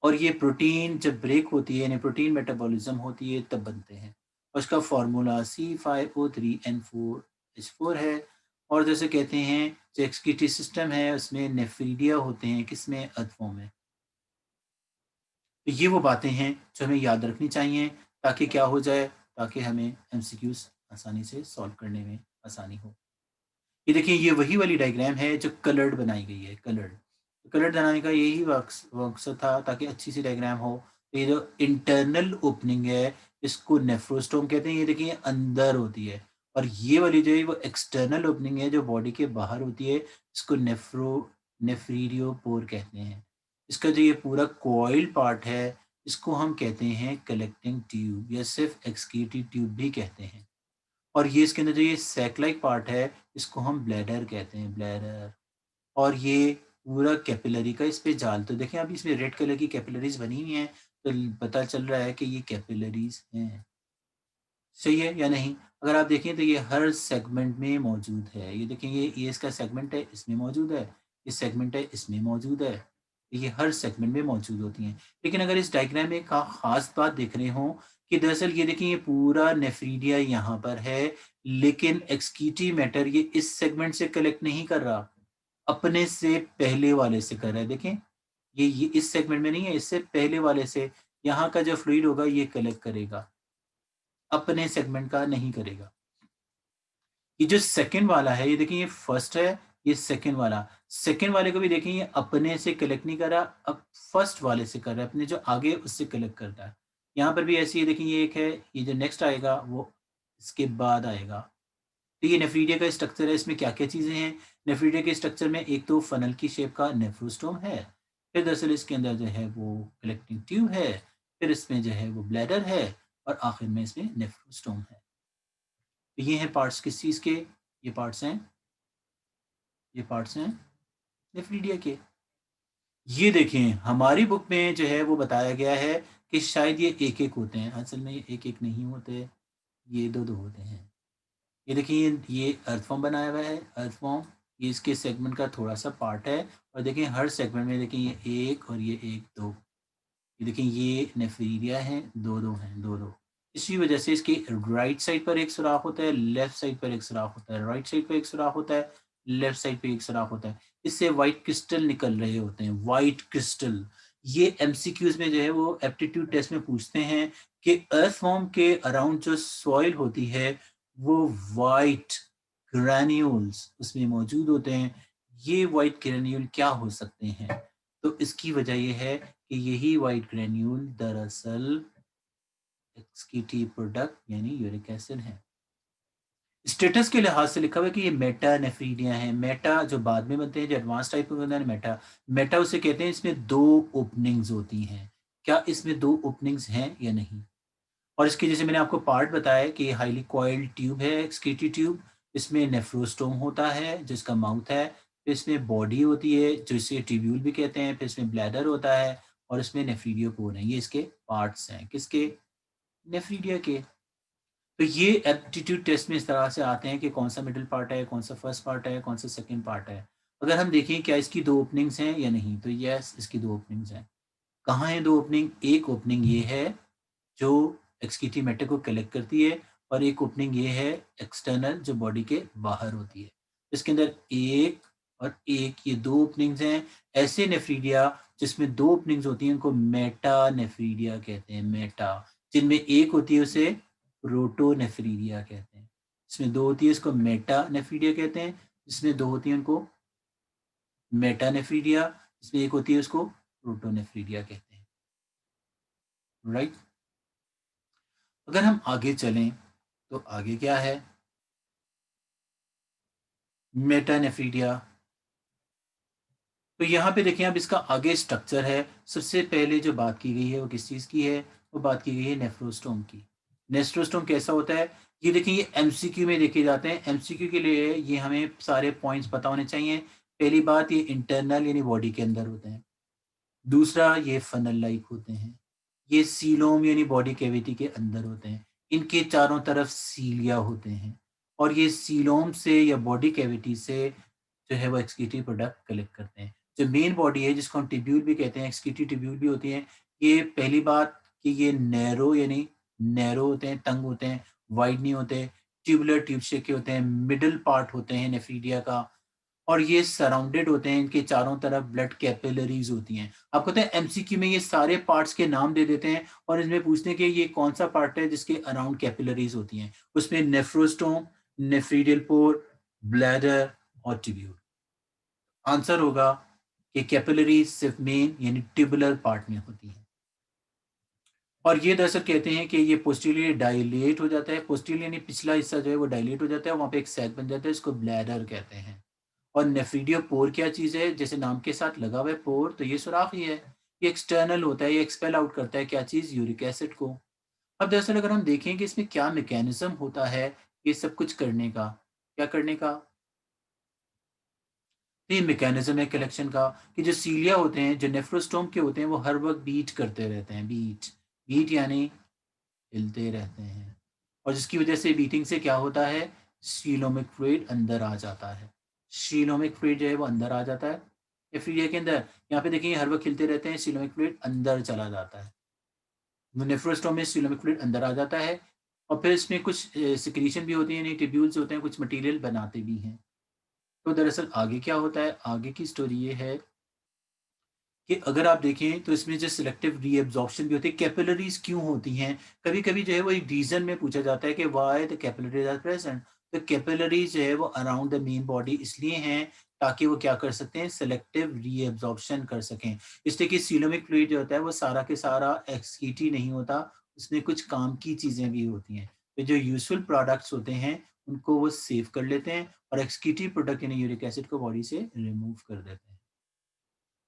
और ये प्रोटीन जब ब्रेक होती है यानी प्रोटीन मेटाबॉलिज्म होती है तब बनते हैं। और उसका फार्मूला C5O3N4H4 है। और जैसे कहते हैं जो एक्सक्रीटरी सिस्टम है उसमें नेफ्रीडिया होते हैं, किसमें? अर्थवॉर्म में। तो ये वो बातें हैं जो हमें याद रखनी चाहिए ताकि क्या हो जाए, ताकि हमें एमसीक्यूज आसानी से सॉल्व करने में आसानी हो। ये देखिए ये वही वाली डायग्राम है जो कलर्ड बनाई गई है, कलर्ड। कलर्ड बनाने का यही मकसद था ताकि अच्छी सी डायग्राम हो। तो ये जो इंटरनल ओपनिंग है इसको नेफ्रोस्टोम कहते हैं। ये देखिए ये अंदर होती है और ये वाली जो है वो एक्सटर्नल ओपनिंग है जो बॉडी के बाहर होती है, इसको नेफ्रीडियोपोर कहते हैं। इसका जो ये पूरा कॉइल पार्ट है इसको हम कहते हैं कलेक्टिंग ट्यूब या सिर्फ एक्सक्रीटरी ट्यूब भी कहते हैं। और ये इसके अंदर जो ये सैक लाइक पार्ट है इसको हम ब्लैडर कहते हैं, ब्लैडर। और ये पूरा कैपिलरी का इस पे जाल, तो देखें अभी इसमें रेड कलर की कैपिलरीज बनी हुई हैं तो पता चल रहा है कि ये कैपिलरीज हैं। सही है या नहीं? अगर आप देखें तो ये हर सेगमेंट में मौजूद है। ये देखें ये इसका सेगमेंट है, इसमें मौजूद है। ये सेगमेंट है, इसमें मौजूद है। ये हर सेगमेंट में मौजूद होती हैं। लेकिन अगर इस डायग्राम में एक ख़ास बात देख रहे हो कि दरअसल ये देखिए ये पूरा नेफ्रीडिया यहाँ पर है, लेकिन एक्सक्रीटरी मैटर ये इस सेगमेंट से कलेक्ट नहीं कर रहा, अपने से पहले वाले से कर रहा है। देखें, ये इस सेगमेंट में नहीं है, इससे पहले वाले से यहाँ का जो फ्लूइड होगा ये कलेक्ट करेगा, अपने सेगमेंट का नहीं करेगा। ये जो सेकंड वाला है, ये देखिए ये फर्स्ट है, ये सेकंड वाला। सेकंड वाले को भी देखिए ये अपने से कलेक्ट नहीं कर रहा, अब फर्स्ट वाले से कर रहा है, अपने जो आगे उससे कलेक्ट करता है। यहाँ पर भी ऐसे ही देखिए ये एक है, ये जो नेक्स्ट आएगा वो इसके बाद आएगा। तो ये नेफ्रीडिया का स्ट्रक्चर है, इसमें क्या-क्या चीज़ें हैं? नेफ्रीडिया के स्ट्रक्चर में एक तो फनल की शेप का नेफ्रोस्टोम है, फिर दरअसल इसके अंदर जो है वो कलेक्टिंग ट्यूब है, फिर इसमें जो है वो ब्लैडर है और आखिर में इसमें नेफ्रोस्टोम है। तो ये हैं पार्ट्स किस चीज़ के? ये पार्ट्स हैं नेफ्रीडिया के। ये देखें, हमारी बुक में जो है वो बताया गया है कि शायद ये एक-एक होते हैं, असल में ये एक-एक नहीं होते, ये 2-2 होते हैं। ये देखिए ये अर्थ फॉर्म बनाया हुआ है, अर्थ फॉर्म, ये इसके सेगमेंट का थोड़ा-सा पार्ट है और देखिए हर सेगमेंट में देखिए ये 1 और ये 1, 2, ये देखिए ये नेफ्रीडिया है, 2-2 हैं, 2-2। इसी वजह से इसकी राइट साइड पर एक सुराख होता है, लेफ्ट साइड पर एक सुराख होता है, राइट साइड पे एक सुराख होता है, लेफ्ट साइड पे एक सुराख होता है। इससे व्हाइट क्रिस्टल निकल रहे होते हैं, व्हाइट क्रिस्टल। ये एमसीक्यूज़ में जो है वो एप्टीट्यूड टेस्ट में पूछते हैं कि अर्थ फॉर्म के अराउंड जो सॉइल होती है वो व्हाइट ग्रैन्यूल्स उसमें मौजूद होते हैं। ये व्हाइट ग्रैन्यूल क्या हो सकते हैं? तो इसकी वजह ये है कि यही व्हाइट ग्रैन्यूल दरअसल एक्सक्रीटरी प्रोडक्ट यानी यूरिक एसिड है। स्टेटस के लिहाज से लिखा हुआ है कि ये मेटा नेफ्रीडिया है। मेटा जो बाद में बनते हैं, जो एडवांस टाइप में बनते हैं मेटा, मेटा उसे कहते हैं इसमें 2 ओपनिंग्स होती हैं। क्या इसमें 2 ओपनिंग्स हैं या नहीं? और इसके जैसे मैंने आपको पार्ट बताया कि हाईली कॉइल्ड ट्यूब है, एक्सक्रीटरी ट्यूब, इसमें नेफ्रोस्टोम होता है जिसका माउथ है, फिर इसमें बॉडी होती है जो इसे ट्यूब्यूल भी कहते हैं, फिर इसमें ब्लैडर होता है और इसमें नेफ्रीडियोपोर है। ये इसके पार्ट्स हैं, किसके? नेफ्रीडिया के। तो ये एप्टीट्यूड टेस्ट में इस तरह से आते हैं कि कौन सा मिडिल पार्ट है, कौन सा फर्स्ट पार्ट है, कौन सा सेकंड पार्ट है। अगर हम देखें क्या इसकी 2 ओपनिंग्स हैं या नहीं, तो यस इसकी 2 ओपनिंग्स हैं। कहाँ है 2 ओपनिंग? एक ओपनिंग ये है जो एक्सक्रीटरी मैटर को कलेक्ट करती है और एक ओपनिंग ये है एक्सटर्नल जो बॉडी के बाहर होती है। इसके अंदर 1 और 1 ये 2 ओपनिंग्स हैं। ऐसे नेफ्रीडिया जिसमें 2 ओपनिंग्स होती हैं उनको मेटा नेफ्रीडिया कहते हैं, मेटा। जिनमें 1 होती है उसे प्रोटोनेफ्रीडिया कहते हैं। जिसमें 2 होती है इसको मेटा नेफ्रीडिया कहते हैं, जिसमें 2 होती है उनको मेटानेफ्रीडिया, जिसमें 1 होती है उसको प्रोटोनेफ्रीडिया कहते हैं। राइट? अगर हम आगे चलें तो आगे क्या है? मेटानेफ्रीडिया। तो यहाँ पे देखिए अब इसका आगे स्ट्रक्चर है। सबसे पहले जो बात की गई है वो किस चीज़ की है? वो बात की गई है नेफ्रोस्टोम की। नेफ्रोस्टोम कैसा होता है? ये देखिए ये एमसीक्यू में देखे जाते हैं। एमसीक्यू के लिए ये हमें सारे पॉइंट्स पता होने चाहिए। पहली बात ये इंटरनल यानी बॉडी के अंदर होते हैं। दूसरा ये फनल लाइक होते हैं। ये सीलोम यानी बॉडी कैविटी के अंदर होते हैं। इनके चारों तरफ सीलिया होते हैं और ये सीलोम से या बॉडी कैविटी से जो है वो एक्सक्रीटरी प्रोडक्ट कलेक्ट करते हैं। जो मेन बॉडी है जिसको हम टिब्यूल भी कहते हैं, एक्सक्रीटरी टिब्यूल भी होती हैं। ये पहली बात कि ये नैरो यानी नैरो होते हैं, तंग होते हैं, वाइड नहीं होते, ट्यूबुलर ट्यूब शेप के होते हैं, मिडल पार्ट होते हैं नेफ्रीडिया का और ये सराउंडेड होते हैं, इनके चारों तरफ ब्लड कैपिलरीज़ होती हैं। आपको पता है एमसीक्यू में ये सारे पार्ट्स के नाम दे देते हैं और इसमें पूछते हैं कि ये कौन-सा पार्ट है जिसके अराउंड कैपिलरीज़ होती हैं। उसमें नेफ्रोस्टोम, नेफ्रीडियल पोर, ब्लैडर और ट्यूब्यूल। आंसर होगा कि कैपिलरीज़ सिर्फ़ मेन यानी ट्यूबुलर पार्ट में होती हैं। और ये दरअसल कहते हैं कि ये पोस्टीरियर डायलेट हो जाता है, पोस्टीरियर यानी पिछला हिस्सा जो है वो डायलेट हो जाता है, वहाँ पे एक सैक बन जाता है, इसको ब्लैडर कहते हैं। और नेफ्रीडियो पोर क्या चीज़ है? जैसे नाम के साथ लगा हुआ है पोर, तो ये सुराख ही है। ये एक्सटर्नल होता है, ये एक्सपेल आउट करता है क्या चीज़? यूरिक एसिड को। अब दरअसल अगर हम देखें कि इसमें क्या मैकेनिज़्म होता है ये सब कुछ करने का, क्या करने का? तो ये मैकेनिज़्म है कलेक्शन का कि जो सीलिया होते हैं, जो नेफ्रोस्टोम के होते हैं, वो हर वक़्त बीट करते रहते हैं, बीट। बीट यानी हिलते रहते हैं और जिसकी वजह से बीटिंग से क्या होता है? सीलोमिक फ्लूइड अंदर आ जाता है। सीलोमिक फ्लूइड जो है वो अंदर आ जाता है एफ्रीडिया के अंदर। यहाँ पे देखिए हर वक़्त हिलते रहते हैं, सीलोमिक फ्लूइड अंदर चला जाता है। नेफ्रोस्टोम में सीलोमिक फ्लूइड अंदर आ जाता है और फिर इसमें कुछ सिक्रीशन भी होती है, यानी ट्यूब्यूल्स होते हैं, कुछ मटेरियल बनाते भी हैं। तो दरअसल आगे क्या होता है, आगे की स्टोरी ये है कि अगर आप देखें तो इसमें जो सिलेक्टिव रीअब्जॉर्प्शन भी होती है, कैपिलरीज़ क्यों होती हैं? कभी-कभी जो है वो एक रीज़न में पूछा जाता है कि why the capillaries are present? तो कैपिलरीज़ जो है वो अराउंड द मेन बॉडी इसलिए हैं ताकि वो क्या कर सकते हैं, सिलेक्टिव रीअब्जॉर्प्शन कर सकें। इसलिए कि सीलोमिक फ्लूइड जो होता है वो सारा के सारा एक्सक्रीटी नहीं होता, उसमें कुछ काम की चीज़ें भी होती हैं। तो जो यूज़फुल प्रोडक्ट्स होते हैं उनको वो सेव कर लेते हैं और एक्सक्रीटिव प्रोडक्ट यानी यूरिक एसिड को बॉडी से रिमूव कर देते हैं।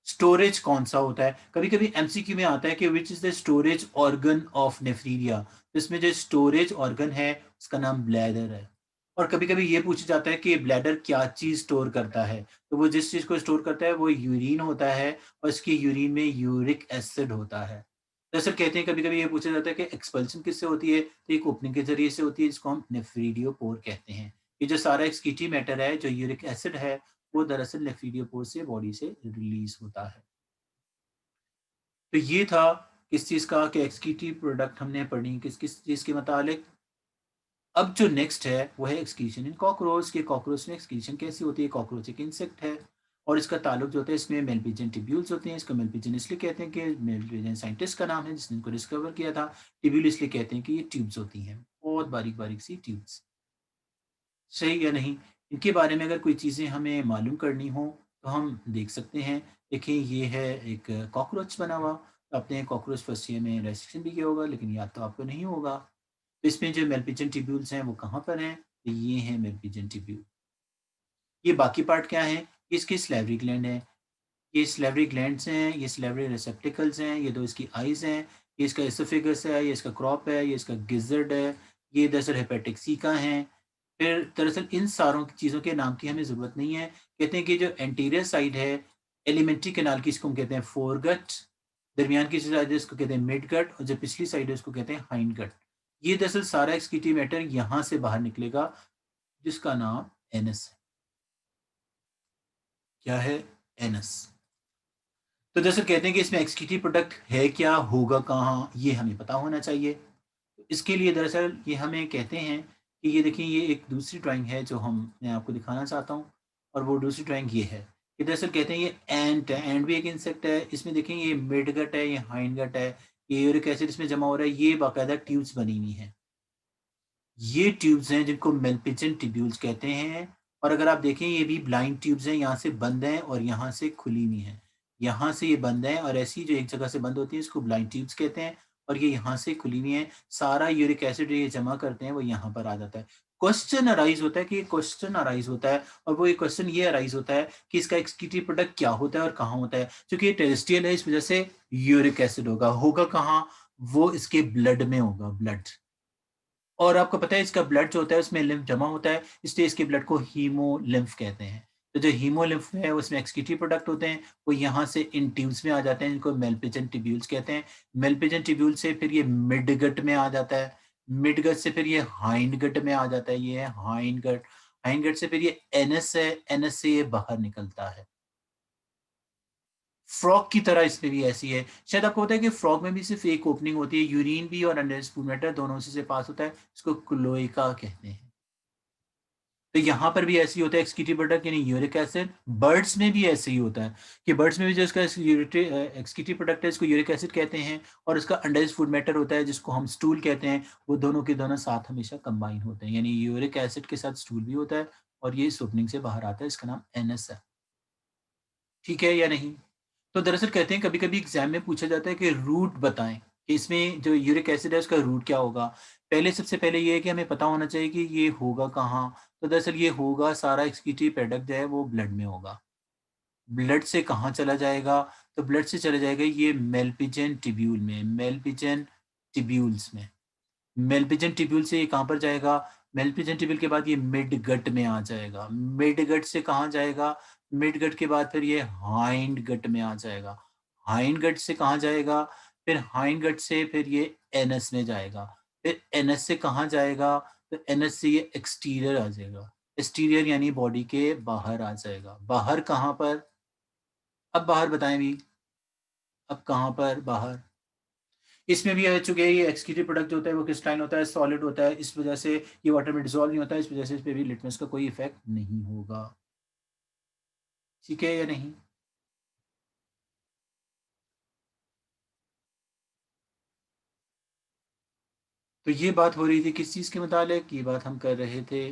स्टोरेज कौन-सा होता है? कभी-कभी एमसीक्यू में आता है कि which is the storage organ of nephridia? तो इसमें जो स्टोरेज ऑर्गन है, उसका नाम ब्लैडर है। और कभी-कभी ये पूछा जाता है कि ब्लैडर क्या चीज़ स्टोर करता है? तो वो जिस चीज़ को स्टोर करता है, वो यूरिन होता है और इसके यूरिन में यूरिक एसिड होता है। दरअसल कहते हैं कभी-कभी ये पूछा जाता है कि एक्सपल्शन किससे होती है? तो एक ओपनिंग के ज़रिए से होती है, जिसको हम नेफ्रीडियोपोर कहते हैं। ये जो सारा एक्सक्रीटरी मैटर है, जो यूरिक एसिड है, वो दरअसल नेफ्रीडियोपोर से बॉडी से रिलीज़ होता है। तो ये था किस चीज़ का कि एक्सक्रीटरी प्रोडक्ट हमने पढ़ी किस-किस चीज़ के मुतालिक। अब जो नेक्स्ट है वो है एक्सक्रीशन इन कॉकरोच कि कॉकरोच में एक्सक्रीशन कैसी होती है। कॉकरोच एक इंसेक्ट है और इसका ताल्लुक जो होता है इसमें मेलपिजन ट्यूब्यूल्स होते हैं। इसको मेलपिजन इसलिए कहते हैं कि मेलपिजन साइंटिस्ट का नाम है जिसने इनको डिस्कवर किया था। ट्यूब्यूल इसलिए कहते हैं कि ये ट्यूब्स होती हैं, बहुत बारीक-बारीक सी ट्यूब्स। सही या नहीं? इनके बारे में अगर कोई चीज़ें हमें मालूम करनी हो तो हम देख सकते हैं। देखिए ये है एक कॉकरोच बना हुआ। आपने कॉकरोच फर्स्ट ईयर में डायसेक्शन भी किया होगा लेकिन याद तो आपको नहीं होगा। तो इसमें जो मेलपिजन ट्यूब्यूल्स हैं वो कहाँ पर हैं? तो ये हैं मेलपिजन ट्यूब्यूल। ये बाकी पार्ट क्या है? इसकी सैलिवरी ग्लैंड है। ये सैलिवरी ग्लैंड्स हैं, ये सैलिवरी रिसेप्टैकल्स हैं, ये 2 इसकी आइज़ हैं, ये इसका एसोफेगस है, ये इसका क्रॉप है, ये इसका गिज़र्ड है, ये दरअसल हेपेटिक सीका हैं। फिर दरअसल इन सारों चीज़ों के नाम की हमें ज़रूरत नहीं है। कहते हैं कि जो एंटीरियर साइड है, एलिमेंट्री कैनाल की इसको हम कहते हैं फोरगट, दरमियान की जो साइड है इसको कहते हैं मिडगट और जो पिछली साइड है उसको कहते हैं हाइंडगट। ये दरअसल सारा एक्सक्रीटरी मैटर यहाँ से बाहर निकलेगा जिसका नाम एनस है। क्या है? एनस। तो दरअसल कहते हैं कि इसमें एक्सक्रीटरी प्रोडक्ट है क्या, होगा कहाँ, ये हमें पता होना चाहिए। तो इसके लिए दरअसल ये हमें कहते हैं कि ये देखिए ये एक दूसरी ड्राइंग है जो मैं आपको दिखाना चाहता हूँ और वो दूसरी ड्राइंग ये है। ये दरअसल कहते हैं ये एंट है, एंट भी एक इंसेक्ट है। इसमें देखें ये मिडगट है, ये हाइंडगट है, ये यूरिक एसिड इसमें जमा हो रहा है, ये बाकायदा ट्यूब्स बनी हुई हैं। ये ट्यूब्स हैं जिनको मेलपिजन ट्यूब्यूल्स कहते हैं और अगर आप देखें ये भी ब्लाइंड ट्यूब्स हैं, यहाँ से बंद हैं और यहाँ से खुली हुई हैं। यहाँ से ये बंद हैं और ऐसी जो एक जगह से बंद होती है इसको ब्लाइंड ट्यूब्स कहते हैं और ये यहाँ से खुली हुई हैं। सारा यूरिक एसिड ये जमा करते हैं वो यहाँ पर आ जाता है। क्वेश्चन अराइज़ होता है और वो एक क्वेश्चन ये अराइज़ होता है कि इसका एक्सक्रीटरी प्रोडक्ट क्या होता है और कहाँ होता है? चूँकि ये टेरेस्ट्रियल है इस वज़ह से यूरिक एसिड होगा। होगा कहाँ? वो इसके ब्लड में होगा, ब्लड। और आपको पता है इसका ब्लड जो होता है उसमें लिम्फ जमा होता है, इसलिए इसके ब्लड को हीमोलिम्फ कहते हैं। तो जो हीमोलिम्फ है उसमें एक्सक्रीटरी प्रोडक्ट होते हैं, वो यहाँ से इन ट्यूब्स में आ जाते हैं जिनको मेलपिजन ट्यूब्यूल्स कहते हैं। मेलपिजन ट्यूब्यूल से फिर ये मिडगट में आ जाता है, मिडगट से फिर ये हाइंडगट में आ जाता है, ये है हाइंडगट। हाइंडगट से फिर ये एनस है, एनस से ये बाहर निकलता है। फ्रॉग की तरह इसमें भी ऐसी है। शायद आपको पता है कि फ्रॉग में भी सिर्फ़ एक ओपनिंग होती है, यूरिन भी और अंडर स्पून मैटर दोनों उसी से पास होता है, इसको क्लोएका कहते हैं। तो यहाँ पर भी ऐसे ही होता है एक्सक्रीटरी प्रोडक्ट यानी यूरिक एसिड, बर्ड्स में भी ऐसे ही होता है कि बर्ड्स में भी जो इसका एक्सक्रीटरी प्रोडक्ट है इसको यूरिक एसिड कहते हैं और इसका अंडर फूड मैटर होता है जिसको हम स्टूल कहते हैं, वो दोनों के दोनों साथ हमेशा कंबाइन होते हैं। यानी यूरिक एसिड के साथ स्टूल भी होता है और ये इस ओपनिंग से बाहर आता है, इसका नाम एनस है। ठीक है या नहीं? तो दरअसल कहते हैं कभी-कभी एग्ज़ाम में पूछा जाता है कि रूट बताएँ, कि इसमें जो यूरिक एसिड है उसका रूट क्या होगा? पहले सबसे पहले ये है कि हमें पता होना चाहिए कि ये होगा कहाँ? तो दरअसल ये होगा सारा एक्सक्रीटरी प्रोडक्ट जो है वो ब्लड में होगा। ब्लड से कहाँ चला जाएगा? तो ब्लड से चला जाएगा ये मेलपिजन ट्यूब्यूल में, मेलपिजन ट्यूब्यूल्स में। मेलपिजन ट्यूब्यूल से ये कहाँ पर जाएगा? मेलपिजन ट्यूब्यूल के बाद ये मिडगट में आ जाएगा। मिडगट से कहाँ जाएगा? मिडगट के बाद फिर ये हाइंडगट में आ जाएगा। हाइंडगट से कहाँ जाएगा? फिर हाइंडगट से फिर ये एनस में जाएगा। फिर एनस से कहाँ जाएगा? तो एनस से ये एक्सटीरियर आ जाएगा। एक्सटीरियर यानी बॉडी के बाहर आ जाएगा। बाहर कहाँ पर? अब बाहर बताएँ भी, अब कहाँ पर बाहर? इसमें भी चूंकि ये एक्सक्रीटिव प्रोडक्ट जो होता है वो क्रिस्टलाइन होता है, सॉलिड होता है, इस वजह से ये वाटर में डिसॉल्व नहीं होता है, इस वजह से इस पे भी लिटमस का कोई इफेक्ट नहीं होगा। ठीक है या नहीं? तो ये बात हो रही थी किस चीज़ के मुतालिक? ये बात हम कर रहे थे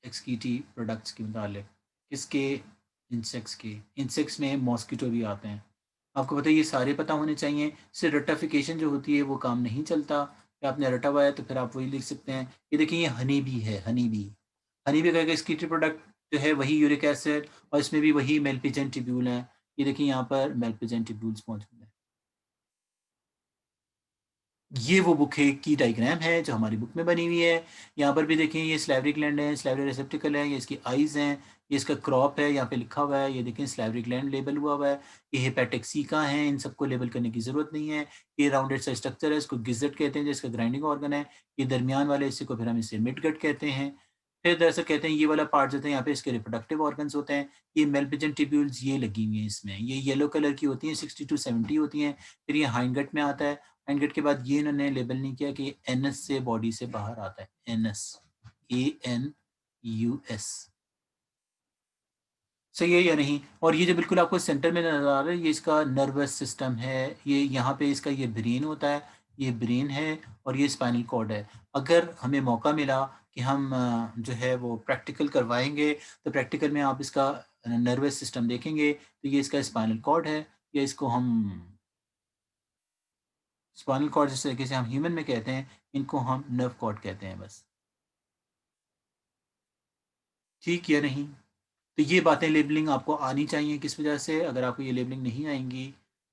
एक्सक्रीटिव प्रोडक्ट्स के मुतालिक। किसके? इंसेक्ट्स के। इंसेक्ट्स में मॉस्किटो भी आते हैं। आपको पता है ये सारे पता होने चाहिए। सिर्फ रट्टाफिकेशन जो होती है वो काम नहीं चलता कि आपने रटा हुआ है तो फिर आप वही लिख सकते हैं। ये देखिए ये हनी बी है, हनी बी। हनी बी का एक एक्सक्रीटिव प्रोडक्ट जो है वही यूरिक एसिड और इसमें भी वही मेलपिजन ट्यूब्यूल है। ये देखिए यहाँ पर मेलपिजन ट्यूब्यूल्स मौजूद हैं। ये वो बुक है की डायग्राम है जो हमारी बुक में बनी हुई है। यहाँ पर भी देखें ये स्लाइवरी ग्लैंड है, स्लाइवरी रिसेप्टिकल है, ये इसकी आइज़ हैं, ये इसका क्रॉप है, यहाँ पे लिखा हुआ है, ये देखें स्लाइवरी ग्लैंड लेबल हुआ है, ये हेपेटिक का है, इन सबको लेबल करने की ज़रूरत नहीं है। ये राउंडेड सा स्ट्रक्चर है, इसको गिज़ट कहते हैं जिसका ग्राइंडिंग ऑर्गन है। ये दरमियान वाले हिस्से को फिर हम इसे मिडगट कहते हैं। फिर दरअसल कहते हैं ये वाला पार्ट जो होता है यहाँ पे इसके रिप्रोडक्टिव ऑर्गन्स होते हैं। ये मेलपिजन ट्यूब्यूल्स ये लगी हुई हैं इसमें, ये येलो कलर की होती हैं, 60 टू 70 होती हैं। फिर ये हाइंडगट में आता है। हाइंडगट के बाद ये इन्होंने लेबल नहीं किया कि एनएस से बॉडी से बाहर आता है। NS, ANUS। सही है या नहीं? और ये जो बिल्कुल आपको सेंटर में नज़र आ रहा है ये इसका नर्वस सिस्टम है। ये यहाँ पे इसका ये ब्रेन होता है, ये ब्रेन है और ये स्पाइनल कॉर्ड है। अगर हमें मौका मिला कि हम जो है वो प्रैक्टिकल करवाएँगे, तो प्रैक्टिकल में आप इसका नर्वस सिस्टम देखेंगे, तो ये इसका स्पाइनल कॉर्ड है। या इसको हम स्पाइनल कॉर्ड जिस तरीके से हम ह्यूमन में कहते हैं, इनको हम नर्व कॉर्ड कहते हैं बस। ठीक या नहीं? तो ये बातें लेबलिंग आपको आनी चाहिए किस वजह से? अगर आपको ये लेबलिंग नहीं आएँगी,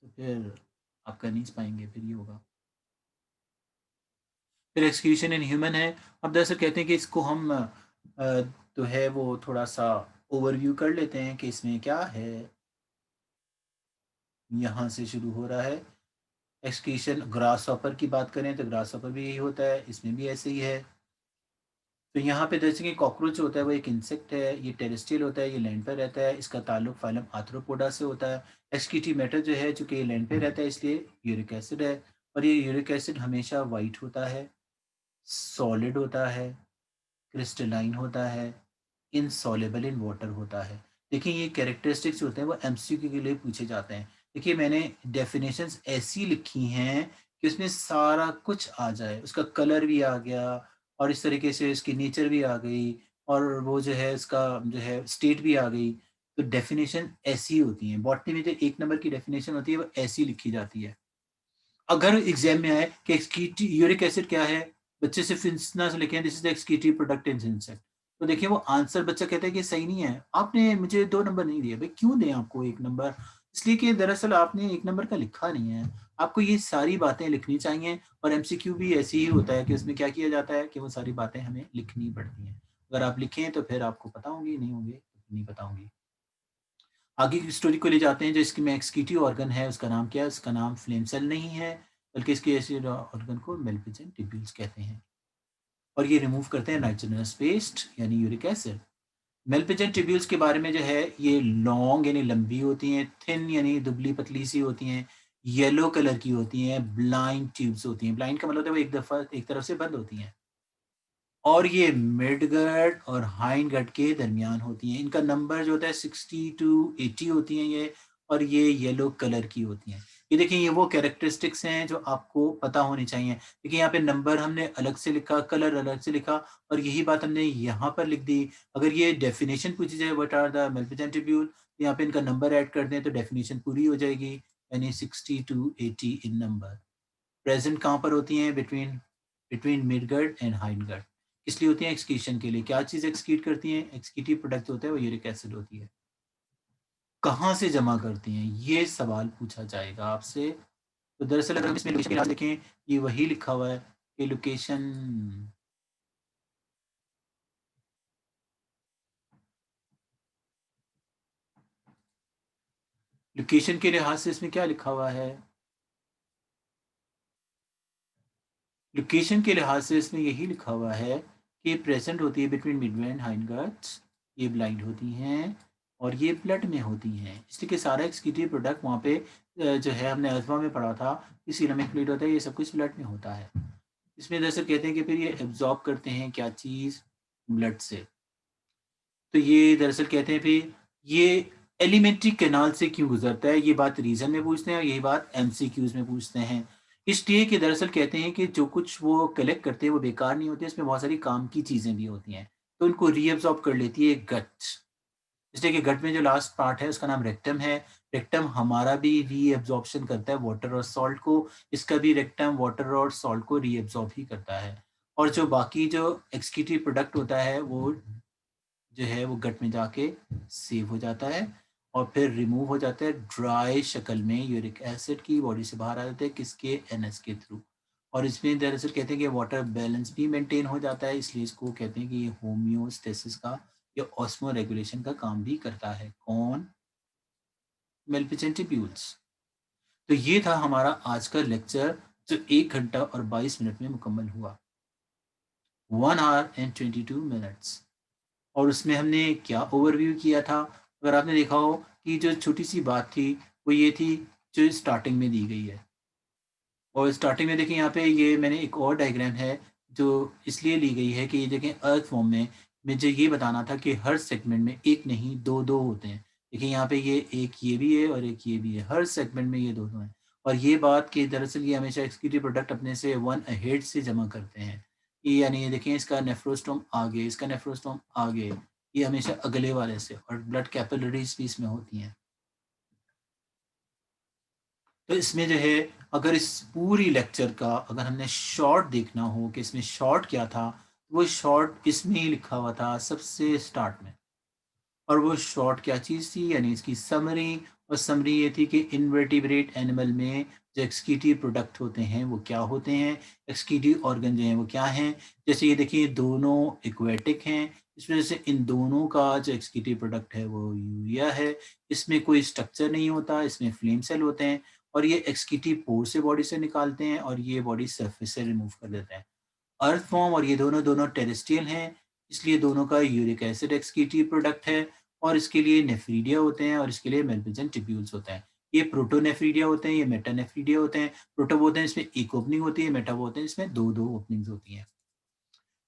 तो फिर आप कर नहीं पाएँगे, फिर ये होगा। फिर एक्सक्रीशन इन ह्यूमन है। अब दरअसल कहते हैं कि इसको हम जो है वो थोड़ा-सा ओवरव्यू कर लेते हैं कि इसमें क्या है। यहाँ से शुरू हो रहा है। एक्सक्रीशन ग्रासहॉपर की बात करें तो ग्रासहॉपर भी यही होता है, इसमें भी ऐसे ही है। तो यहाँ पे जैसे कि कॉकरोच होता है वो एक इंसेक्ट है, ये टेरेस्ट्रियल होता है, ये लैंड पे रहता है, इसका ताल्लुक फाइलम आर्थ्रोपोडा से होता है। एक्सक्रीटिव मैटर जो है चूँकि ये लैंड पे रहता है इसलिए यूरिक एसिड है और ये यूरिक एसिड हमेशा व्हाइट होता है, सॉलिड होता है, क्रिस्टलाइन होता है, इनसॉल्युबल इन वाटर होता है। देखिए ये कैरेक्टरिस्टिक्स होते हैं वो एमसीक्यू के लिए पूछे जाते हैं। देखिए मैंने डेफिनेशंस ऐसी लिखी हैं कि उसमें सारा कुछ आ जाए, उसका कलर भी आ गया और इस तरीके से इसकी नेचर भी आ गई और वो जो है इसका जो है स्टेट भी आ गई। तो डेफिनेशन ऐसी होती हैं। बॉटनी में जो 1 नंबर की डेफिनेशन होती है वो ऐसी लिखी जाती है। अगर एग्ज़ाम में आए कि एक्सक्रीटि यूरिक एसिड क्या है? बच्चे सिर्फ़ इतना से लिखें this is the excretive product in insect. तो देखिए वो आंसर बच्चा कहता है कि सही नहीं है। आपने मुझे 2 नंबर नहीं दिए। भई क्यों दें आपको 1 नंबर? इसलिए कि दरअसल आपने 1 नंबर का लिखा नहीं है। आपको ये सारी बातें लिखनी चाहिए और एमसीक्यू भी ऐसे ही होता है कि उसमें क्या किया जाता है कि वो सारी बातें हमें लिखनी पड़ती हैं। अगर आप लिखें तो फिर आपको पता होंगी, नहीं होंगे तो नहीं पता होंगी। आगे की स्टोरी को ले जाते हैं जो इसकी में एक्सक्रीटिव ऑर्गन है उसका नाम क्या है? उसका नाम फ्लेम सेल नहीं है, बल्कि इसके ऐसे ऑर्गन को मेलपिजन ट्यूब्यूल्स कहते हैं और ये रिमूव करते हैं नाइट्रोजनस पेस्ट यानी यूरिक एसिड। मेलपिजन ट्यूब्यूल्स के बारे में जो है ये लॉन्ग यानी लंबी होती हैं, थिन यानी दुबली-पतली सी होती हैं, येलो कलर की होती हैं, ब्लाइंड ट्यूब्स होती हैं। ब्लाइंड का मतलब होता है वो एक तरफ से बंद होती हैं। और ये मिडगट और हाइंडगट के दरमियान होती हैं। इनका नंबर जो होता है 60 टू 80 होती हैं ये और ये येलो कलर की होती हैं। ये देखिए ये वो कैरेक्टरिस्टिक्स हैं जो आपको पता होनी चाहिए। देखिए यहाँ पे नंबर हमने अलग से लिखा, कलर अलग से लिखा और यही बात हमने यहाँ पर लिख दी। अगर ये डेफिनिशन पूछी जाए व्हाट आर द मेलपिजन ट्यूब्यूल यहाँ पे इनका नंबर ऐड कर दें तो डेफिनिशन पूरी हो जाएगी यानी 60 टू 80 इन नंबर। प्रेज़ेंट कहाँ पर होती हैं? Between between midgut and hindgut. किस लिए होती हैं? एक्सक्रीशन के लिए। क्या चीज़ एक्सक्रीट करती हैं? एक्सक्रीटिव प्रोडक्ट होता है वो यूरिक एसिड होती है। कहाँ से जमा करती हैं? ये सवाल पूछा जाएगा आपसे। तो दरअसल अगर हम इसमें लोकेशन के लिहाज देखें, ये वही लिखा हुआ है कि लोकेशन के लिहाज से इसमें क्या लिखा हुआ है? लोकेशन के लिहाज से इसमें यही लिखा हुआ है कि प्रेज़ेंट होती है बिटवीन मिडवे एंड हाइंडगट्स। ये ब्लाइंड होती हैं और ये ब्लड में होती हैं, इसलिए कि सारा एक्सक्रीटरी प्रोडक्ट वहाँ पे जो है हमने अल्फा में पढ़ा था कि सीरमिक फ्लूइड होता है, ये सब कुछ ब्लड में होता है। इसमें दरअसल कहते हैं कि फिर ये एब्ज़ॉर्ब करते हैं क्या चीज़? ब्लड से। तो ये दरअसल कहते हैं फिर ये एलिमेंट्री कैनाल से क्यों गुज़रता है? ये बात रीज़न में पूछते हैं और यही बात एमसीक्यूज़ में पूछते हैं। इसलिए कि दरअसल कहते हैं कि जो कुछ वो कलेक्ट करते हैं वो बेकार नहीं होते, इसमें बहुत सारी काम की चीज़ें भी होती हैं। तो उनको रीअब्ज़ॉर्ब कर लेती है गट। इसलिए कि गट में जो लास्ट पार्ट है उसका नाम रेक्टम है। रेक्टम हमारा भी रीअब्ज़ॉर्प्शन करता है वाटर और सॉल्ट को, इसका भी रेक्टम वाटर और सॉल्ट को रीअब्ज़ॉर्ब ही करता है। और जो बाकी जो एक्सक्रीटरी प्रोडक्ट होता है वो जो है वो गट में जाके सेव हो जाता है और फिर रिमूव हो जाता है ड्राई शक्ल में यूरिक एसिड की बॉडी से बाहर आ जाता है किसके एनएस के थ्रू। और इसमें दरअसल कहते हैं कि वाटर बैलेंस भी मेंटेन हो जाता है, इसलिए इसको कहते हैं कि ये होम्योस्टेसिस का या ऑस्मो रेगुलेशन का काम भी करता है। कौन? मेल्पिजेंटिब्यूल्स। तो ये था हमारा आज का लेक्चर जो 1 घंटा और 22 मिनट में मुकम्मल हुआ। 1 आवर एंड 22 मिनट्स। और उसमें हमने क्या ओवरव्यू किया था? अगर आपने देखा हो कि जो छोटी-सी बात थी, वो ये थी जो स्टार्टिंग में दी गई है। और स्टार्टिंग में देखिए यहाँ पे ये मैंने एक और डायग्राम है, जो इसलिए ली गई है कि ये देखें अर्थ फॉर्म में मुझे ये बताना था कि हर सेगमेंट में 1 नहीं 2-2 होते हैं। देखिए यहाँ पे ये एक ये भी है और एक ये भी है, हर सेगमेंट में ये दोनों हैं। और ये बात कि दरअसल ये हमेशा एक्सक्रीटरी प्रोडक्ट अपने से 1 अहेड से जमा करते हैं। ये यानी ये देखें इसका नेफ्रोस्टोम आगे, इसका नेफ्रोस्टोम आगे, ये हमेशा अगले वाले से और ब्लड कैपिलरीज़ भी इसमें होती हैं। तो इसमें जो है अगर इस पूरी लेक्चर का अगर हमने शॉर्ट देखना हो कि इसमें शॉर्ट क्या था, वो शॉर्ट इसमें ही लिखा हुआ था सबसे स्टार्ट में। और वो शॉर्ट क्या चीज़ थी यानी इसकी समरी, और समरी ये थी कि इनवर्टिब्रेट एनिमल में जो एक्सक्रीटरी प्रोडक्ट होते हैं वो क्या होते हैं, एक्सक्रीटरी ऑर्गन जो हैं वो क्या हैं। जैसे ये देखिए दोनों एक्वेटिक हैं, इस वजह से इन दोनों का जो एक्सक्रीटरी प्रोडक्ट है वो यूरिया है। इसमें कोई स्ट्रक्चर नहीं होता, इसमें फ्लेम सेल होते हैं और ये एक्सक्रीटरी पोर से बॉडी से निकालते हैं और ये बॉडी सरफेस से रिमूव कर देते हैं। अर्थवॉर्म और ये दोनों टेरेस्ट्रियल हैं, इसलिए दोनों का यूरिक एसिड एक्सक्रीटरी प्रोडक्ट है और इसके लिए नेफ्रीडिया होते हैं और इसके लिए मेल्पिजन ट्यूब्यूल्स होता है। ये प्रोटोनेफ्रीडिया होते हैं, ये मेटानेफ्रीडिया होते हैं। प्रोटो वो होते हैं इसमें एक ओपनिंग होती है, मेटा वो होते हैं इसमें 2-2 ओपनिंग्स होती हैं।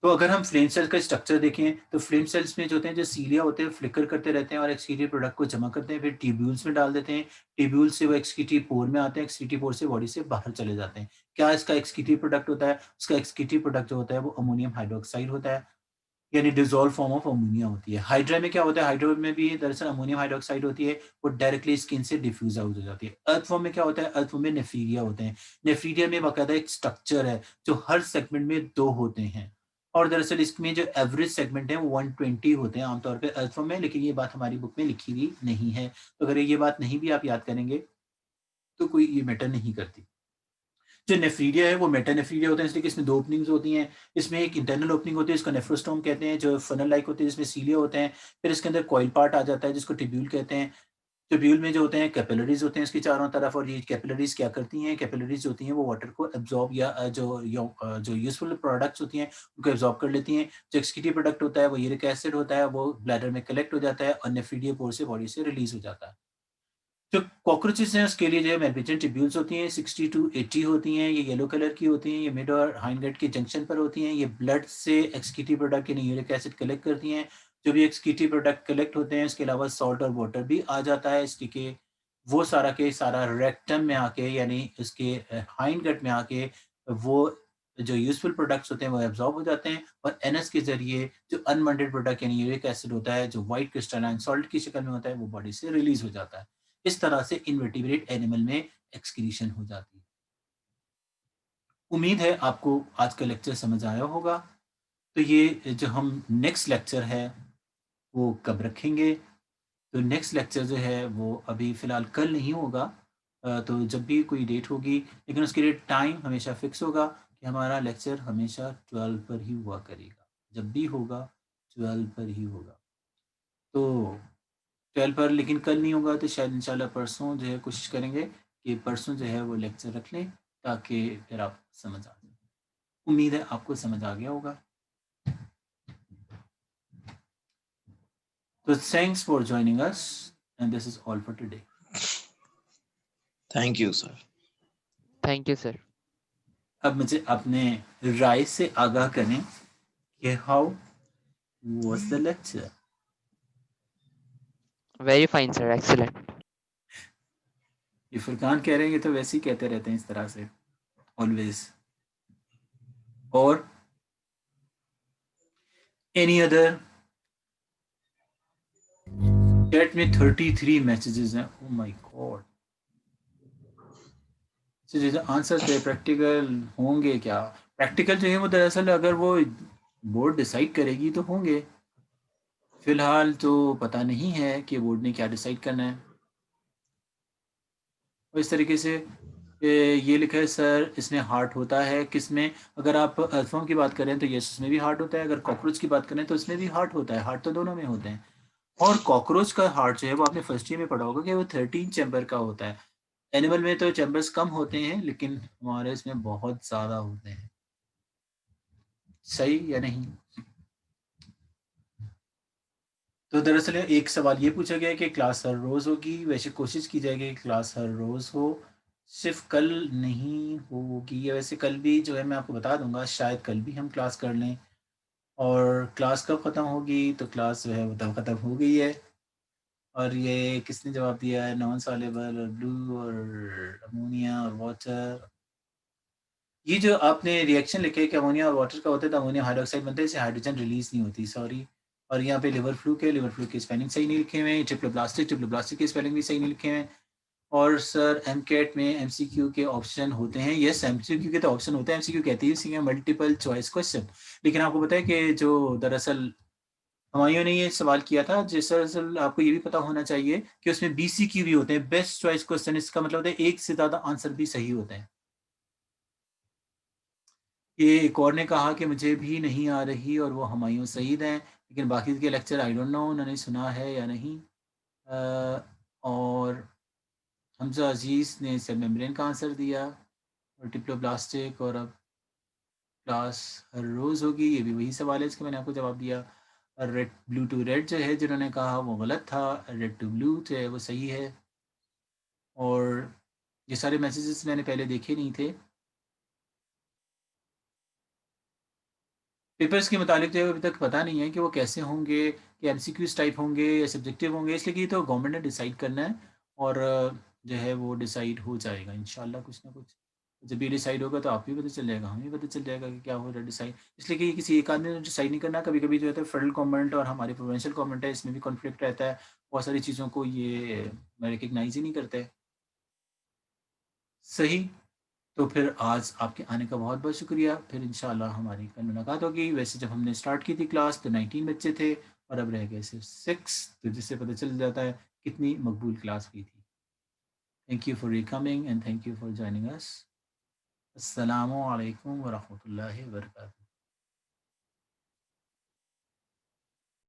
तो अगर हम फ्लेम सेल का स्ट्रक्चर देखें, तो फ्लेम सेल्स में जो होते हैं, जो सीलिया होते हैं, फ्लिकर करते रहते हैं और एक्सक्रीटरी प्रोडक्ट को जमा करते हैं, फिर ट्यूब्यूल्स में डाल देते हैं। ट्यूब्यूल्स से वो एक्सक्रीटरी पोर में आते हैं, एक्सक्रीटरी पोर से बॉडी से बाहर चले जाते हैं। क्या इसका एक्सक्रीटरी प्रोडक्ट होता है? उसका एक्सक्रीटरी प्रोडक्ट जो होता है, वो अमोनियम हाइड्रॉक्साइड होता है, यानी डिसॉल्व फॉर्म ऑफ अमोनिया होती है। हाइड्रा में क्या होता है? हाइड्रा में भी दरअसल अमोनियम हाइड्रॉक्साइड होती है, वो डायरेक्टली स्किन से डिफ्यूज़ आउट हो जाती है। अर्थवर्म में क्या होता है? अर्थवर्म में नेफ्रीडिया होते हैं। नेफ्रीडिया में बाकायदा एक स्ट्रक्चर है, जो हर सेगमेंट में 2 होते हैं और दरअसल इसमें जो एवरेज सेगमेंट है, वो 120 होते हैं आमतौर पे अर्थवर्म में, लेकिन ये बात हमारी बुक में लिखी हुई नहीं है। तो अगर ये बात नहीं भी आप याद करेंगे, तो कोई ये मैटर नहीं करती। जो नेफ्रीडिया है वो मेटानेफ्रीडिया होता है, इसलिए कि इसमें 2 ओपनिंग्स होती हैं। इसमें एक इंटरनल ओपनिंग होती है, इसको नेफ्रोस्टोम कहते हैं, जो फनल लाइक होती है, जिसमें सीलिया होते हैं। फिर इसके अंदर कॉइल पार्ट आ जाता है, जिसको ट्यूब्यूल कहते हैं। ट्यूब्यूल में जो होते हैं कैपिलरीज़ होते हैं इसकी चारों तरफ, और ये कैपिलरीज़ क्या करती हैं? कैपिलरीज़ जो होती हैं वो वाटर को एब्ज़ॉर्ब या जो यूज़फुल प्रोडक्ट्स होती हैं, उनको एब्ज़ॉर्ब कर लेती हैं। जो एक्सक्रीटरी प्रोडक्ट होता है वो यूरिक एसिड होता है, वो ब्लैडर में कलेक्ट हो जाता है और नेफ्रीडिया पोर से बॉडी से रिलीज़ हो जाता है। जो कॉकरोचेस हैं उसके लिए जो है मेल्पिजियन ट्यूब्यूल्स होती हैं, 60 टू 80 होती हैं, ये येलो कलर की होती हैं, ये मिड और हाइंड गट के जंक्शन पर होती हैं, ये ब्लड से एक्सक्रीटरी प्रोडक्ट यानी यूरिक एसिड कलेक्ट करती हैं। जो भी एक्सक्रीटरी प्रोडक्ट कलेक्ट होते हैं इसके अलावा सॉल्ट और वाटर भी आ जाता है, इसलिए कि वो सारा के सारा रेक्टम में आके यानी उसके हाइंड गट में आके वो जो यूज़फुल प्रोडक्ट्स होते हैं वो एब्ज़ॉर्ब हो जाते हैं और एनएस के ज़रिए जो अनवांटेड प्रोडक्ट यानी यूरिक एसिड होता है, जो व्हाइट क्रिस्टलाइन सॉल्ट की शक्ल में होता है, वो बॉडी से रिलीज़ हो जाता है। इस तरह से इनवर्टिब्रेट एनिमल में एक्सक्रीशन हो जाती है। उम्मीद है आपको आज का लेक्चर समझ आया होगा। तो ये जो हम नेक्स्ट लेक्चर है वो कब रखेंगे? तो नेक्स्ट लेक्चर जो है वो अभी फ़िलहाल कल नहीं होगा, तो जब भी कोई डेट होगी, लेकिन उसके लिए टाइम हमेशा फ़िक्स होगा कि हमारा लेक्चर हमेशा 12 पर ही हुआ करेगा। जब भी होगा 12 पर ही होगा। तो 12 पर, लेकिन कल नहीं होगा तो शायद इंशाल्लाह परसों जो है कोशिश करेंगे कि परसों जो है वो लेक्चर रख लें, ताकि फिर आप समझ आ जाए। उम्मीद है आपको समझ आ गया होगा। तो So thanks for joining us, and this is all for today. Thank you, sir. Thank you, sir. अब मुझे अपने राय से आगाह करें कि how was the lecture. Very fine, sir. Excellent. ये फुरकान कह रहे हैं, ये तो वैसे ही कहते रहते हैं इस तरह से ऑलवेज. और एनी अदर? चैट में 33 मैसेजेस हैं. Oh my God. जैसे आंसर थे प्रैक्टिकल होंगे क्या? प्रैक्टिकल जो है वो दरअसल अगर वो बोर्ड डिसाइड करेगी तो होंगे. फिलहाल तो पता नहीं है कि बोर्ड ने क्या डिसाइड करना है. और इस तरीके से ये लिखा है सर इसमें हार्ट होता है किसमें? अगर आप अल्फॉर्म की बात करें तो यस उसमें भी हार्ट होता है. अगर कॉकरोच की बात करें तो उसमें भी हार्ट होता है. हार्ट तो दोनों में होते हैं. और कॉकरोच का हार्ट जो है वो आपने फर्स्ट ईयर में पढ़ा होगा कि वो 13 चैम्बर का होता है. एनिमल में तो चैम्बर्स कम होते हैं लेकिन हमारे इसमें बहुत ज़्यादा होते हैं. सही या नहीं? तो दरअसल एक सवाल ये पूछा गया है कि क्लास हर रोज़ होगी. वैसे कोशिश की जाएगी कि क्लास हर रोज़ हो, सिर्फ कल नहीं होगी. या वैसे कल भी जो है मैं आपको बता दूंगा, शायद कल भी हम क्लास कर लें. और क्लास कब ख़त्म होगी? तो क्लास जो है वो तब ख़त्म हो गई है. और ये किसने जवाब दिया है? नॉन सॉल्युबल और ब्लू और अमोनिया और वाटर. ये जो आपने रिएक्शन लिखे है कि अमोनिया और वाटर का होता है तो अमोनियम हाइड्रोक्साइड बनता है, इससे हाइड्रोजन रिलीज नहीं होती. सॉरी. और यहाँ पे लिवर फ्लू की स्पेलिंग सही नहीं लिखे हुए हैं. ट्रिप्लोप्लास्टिक की स्पेलिंग भी सही नहीं लिखे हुए हैं. और सर एमकेट में एमसीक्यू के ऑप्शन होते हैं. यस एमसीक्यू के तो ऑप्शन होते हैं. एमसीक्यू कहती है इसी मल्टीपल चॉइस क्वेश्चन. लेकिन आपको पता है कि जो दरअसल हमायूं ने ये सवाल किया था, जिस दरअसल आपको ये भी पता होना चाहिए कि उसमें बीसीक्यू भी होते हैं, बेस्ट चॉइस क्वेश्चन. इसका मतलब होता है एक से ज़्यादा आंसर भी सही होते हैं. ये एक और ने कहा कि मुझे भी नहीं आ रही और वो हुमायूं सईद हैं, लेकिन बाकी के लेक्चर आई डोंट नो उन्होंने सुना है या नहीं. और हमजा अजीज़ ने सेल मेम्ब्रेन का आंसर दिया. और डिप्लोब्लास्टिक और अब क्लास हर रोज़ होगी, ये भी वही सवाल है इसका मैंने आपको जवाब दिया. और रेड ब्लू टू रेड जो है जिन्होंने कहा वो गलत था. रेड टू ब्लू जो है वो सही है. और ये सारे मैसेजेस मैंने पहले देखे नहीं थे. पेपर्स के मुतालिक जो है अभी तक पता नहीं है कि वो कैसे होंगे, कि एमसीक्यूज टाइप होंगे या सब्जेक्टिव होंगे. इसलिए कि ये तो गवर्नमेंट ने डिसाइड करना है. और जो है वो डिसाइड हो जाएगा इंशाल्लाह कुछ ना कुछ. जब ये डिसाइड होगा तो आप भी पता चल जाएगा, हमें भी पता चल जाएगा कि क्या हो रहा है डिसाइड. इसलिए कि ये किसी एक आदमी ने डिसाइड नहीं करना. कभी कभी जो है तो फेडरल गवर्नमेंट और हमारी प्रोविंशियल गवर्नमेंट है, इसमें भी कॉन्फ्लिक्ट रहता है. बहुत सारी चीज़ों को ये रिकग्नाइज ही नहीं करते. सही. तो फिर आज आपके आने का बहुत बहुत शुक्रिया. फिर इंशाल्लाह हमारी कल मुलाकात होगी. वैसे जब हमने स्टार्ट की थी क्लास तो 19 बच्चे थे और अब रह गए सिर्फ 6. तो जिससे पता चल जाता है कितनी मकबूल क्लास हुई थी. Thank you for coming and thank you for joining us. अस्सलामु अलैकुम व रहमतुल्लाहि व बरकातहू.